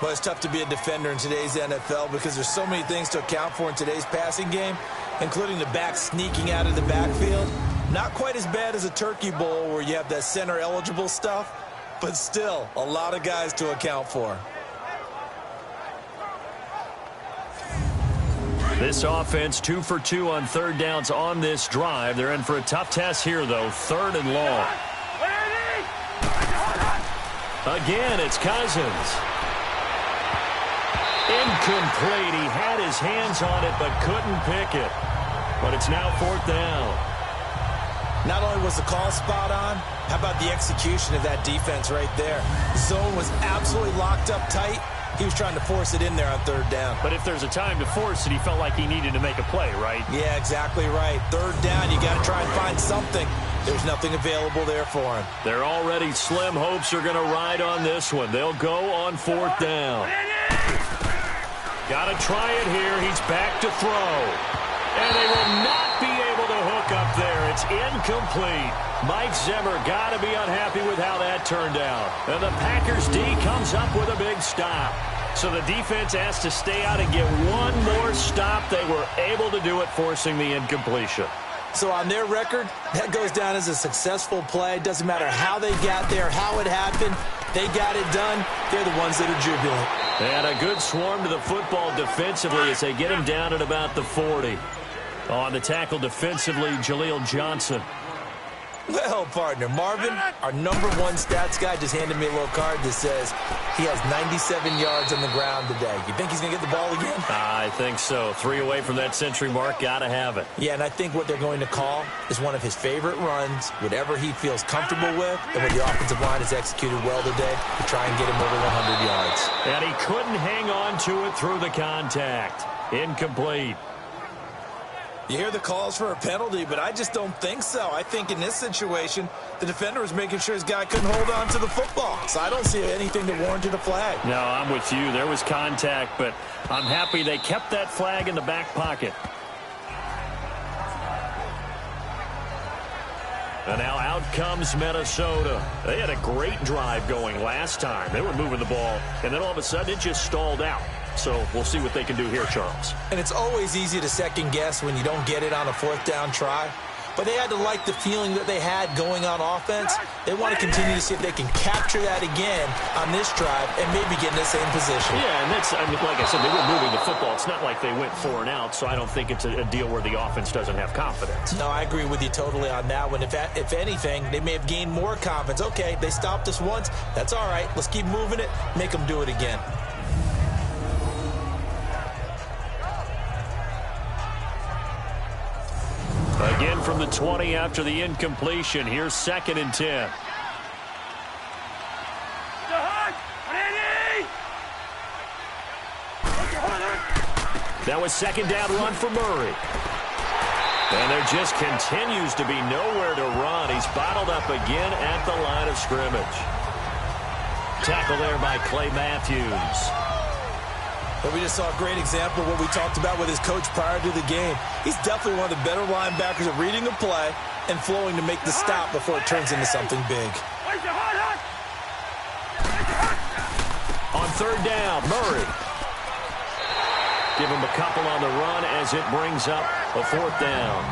Well, it's tough to be a defender in today's NFL because there's so many things to account for in today's passing game, including the back sneaking out of the backfield. Not quite as bad as a turkey bowl where you have that center-eligible stuff, but still a lot of guys to account for. This offense 2 for 2 on 3rd downs on this drive. They're in for a tough test here, though. 3rd and long. Again, it's Cousins. Incomplete. He had his hands on it but couldn't pick it. But it's now 4th down. Not only was the call spot on, how about the execution of that defense right there? The zone was absolutely locked up tight. He was trying to force it in there on 3rd down. But if there's a time to force it, he felt like he needed to make a play, right? Yeah, exactly right. 3rd down, you got to try and find something. There's nothing available there for him. Their already slim hopes are going to ride on this one. They'll go on 4th down. Got to try it here. He's back to throw. And they will not be able to hook up there. It's incomplete. Mike Zimmer got to be unhappy with how that turned out. And the Packers D comes up with a big stop. So the defense has to stay out and get one more stop. They were able to do it, forcing the incompletion. So on their record, that goes down as a successful play. Doesn't matter how they got there, how it happened. They got it done. They're the ones that are jubilant. And a good swarm to the football defensively as they get him down at about the 40. On the tackle defensively, Jaleel Johnson. Well, partner, Marvin, our #1 stats guy, just handed me a little card that says he has 97 yards on the ground today. You think he's going to get the ball again? I think so. 3 away from that century mark. Got to have it. Yeah, and I think what they're going to call is one of his favorite runs, whatever he feels comfortable with, and what the offensive line has executed well today to try and get him over 100 yards. And he couldn't hang on to it through the contact. Incomplete. You hear the calls for a penalty, but I just don't think so. I think in this situation, the defender was making sure his guy couldn't hold on to the football. So I don't see anything that warranted a flag. No, I'm with you. There was contact, but I'm happy they kept that flag in the back pocket. And now out comes Minnesota. They had a great drive going last time. They were moving the ball, and then all of a sudden it just stalled out. So we'll see what they can do here, Charles. And it's always easy to second guess when you don't get it on a 4th down try. But they had to like the feeling that they had going on offense. They want to continue to see if they can capture that again on this drive and maybe get in the same position. Yeah, and that's, I mean, like I said, they were moving the football. It's not like they went 4 and out, so I don't think it's a deal where the offense doesn't have confidence. No, I agree with you totally on that one. If anything, they may have gained more confidence. Okay, they stopped us once. That's all right. Let's keep moving it. Make them do it again. Again from the 20 after the incompletion. Here's 2nd and 10. That was 2nd down run for Murray. And there just continues to be nowhere to run. He's bottled up again at the line of scrimmage. Tackle there by Clay Matthews. But we just saw a great example of what we talked about with his coach prior to the game. He's definitely one of the better linebackers at reading the play and flowing to make the stop before it turns into something big. On 3rd down, Murray. Give him a couple on the run as it brings up a 4th down.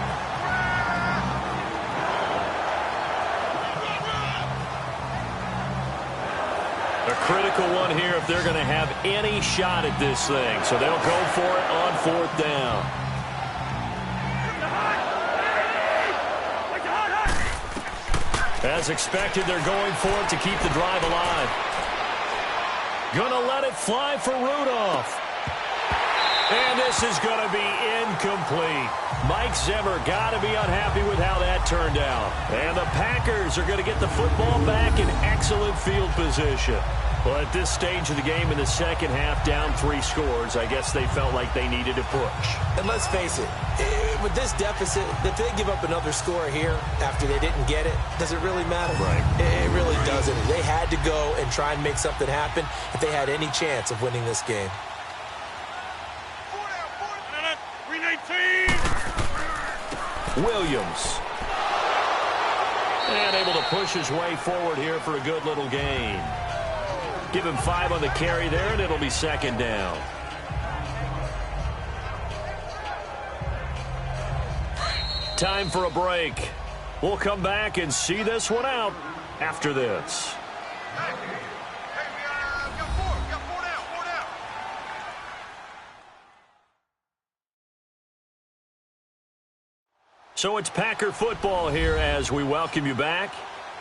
A critical one here if they're going to have any shot at this thing. So they'll go for it on 4th down. As expected, they're going for it to keep the drive alive. Gonna let it fly for Rudolph. And this is going to be incomplete. Mike Zimmer got to be unhappy with how that turned out. And the Packers are going to get the football back in excellent field position. Well, at this stage of the game in the second half, down 3 scores, I guess they felt like they needed to push. And let's face it, with this deficit, if they give up another score here after they didn't get it, does it really matter? Right. It really doesn't. They had to go and try and make something happen if they had any chance of winning this game. Williams. And able to push his way forward here for a good little gain. Give him 5 on the carry there, and it'll be 2nd down. Time for a break. We'll come back and see this one out after this. So it's Packer football here as we welcome you back.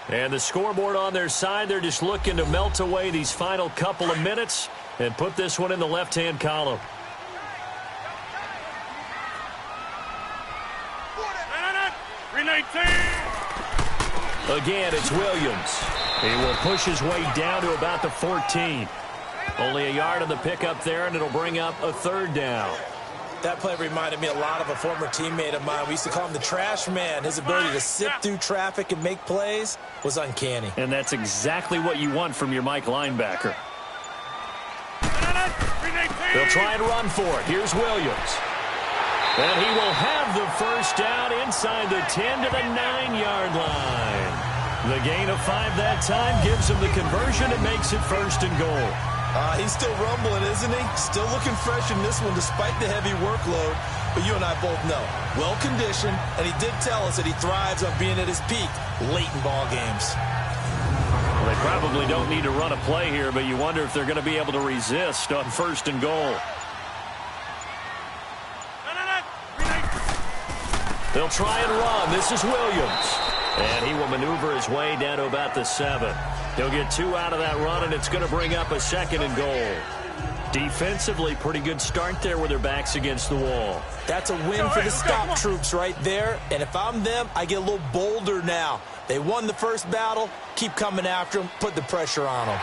And the scoreboard on their side, they're just looking to melt away these final couple of minutes and put this one in the left-hand column. Again, it's Williams. He will push his way down to about the 14. Only a yard on the pickup there, and it'll bring up a 3rd down. That play reminded me a lot of a former teammate of mine. We used to call him the trash man. His ability to sift through traffic and make plays was uncanny. And that's exactly what you want from your Mike linebacker. They'll try and run for it. Here's Williams. And he will have the 1st down inside the 10 to the 9-yard line. The gain of 5 that time gives him the conversion and makes it 1st and goal. He's still rumbling, isn't he? Still looking fresh in this one despite the heavy workload. But you and I both know, well-conditioned, and he did tell us that he thrives on being at his peak late in ball games. Well, they probably don't need to run a play here, but you wonder if they're going to be able to resist on 1st and goal. They'll try and run. This is Williams. And he will maneuver his way down to about the 7. He'll get 2 out of that run, and it's going to bring up a 2nd and goal. Defensively, pretty good start there with their backs against the wall. That's a win for the stop troops right there. And if I'm them, I get a little bolder now. They won the first battle. Keep coming after them. Put the pressure on them.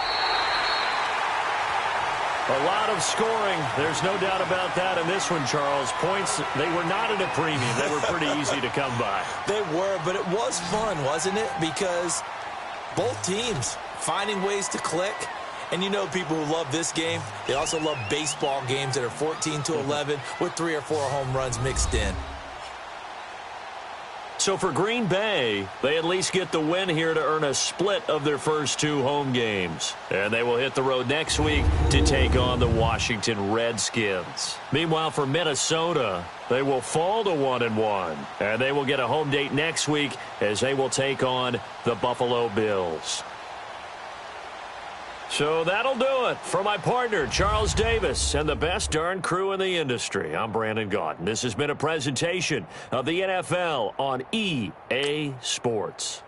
A lot of scoring. There's no doubt about that in this one, Charles. Points, they were not at a premium. They were pretty easy to come by. They were, but it was fun, wasn't it? Because both teams finding ways to click. And you know people who love this game, they also love baseball games that are 14-11 with 3 or 4 home runs mixed in. So for Green Bay, they at least get the win here to earn a split of their first 2 home games. And they will hit the road next week to take on the Washington Redskins. Meanwhile, for Minnesota, they will fall to 1-1. And they will get a home date next week as they will take on the Buffalo Bills. So that'll do it. For my partner, Charles Davis, and the best darn crew in the industry, I'm Brandon Gaudin. This has been a presentation of the NFL on EA Sports.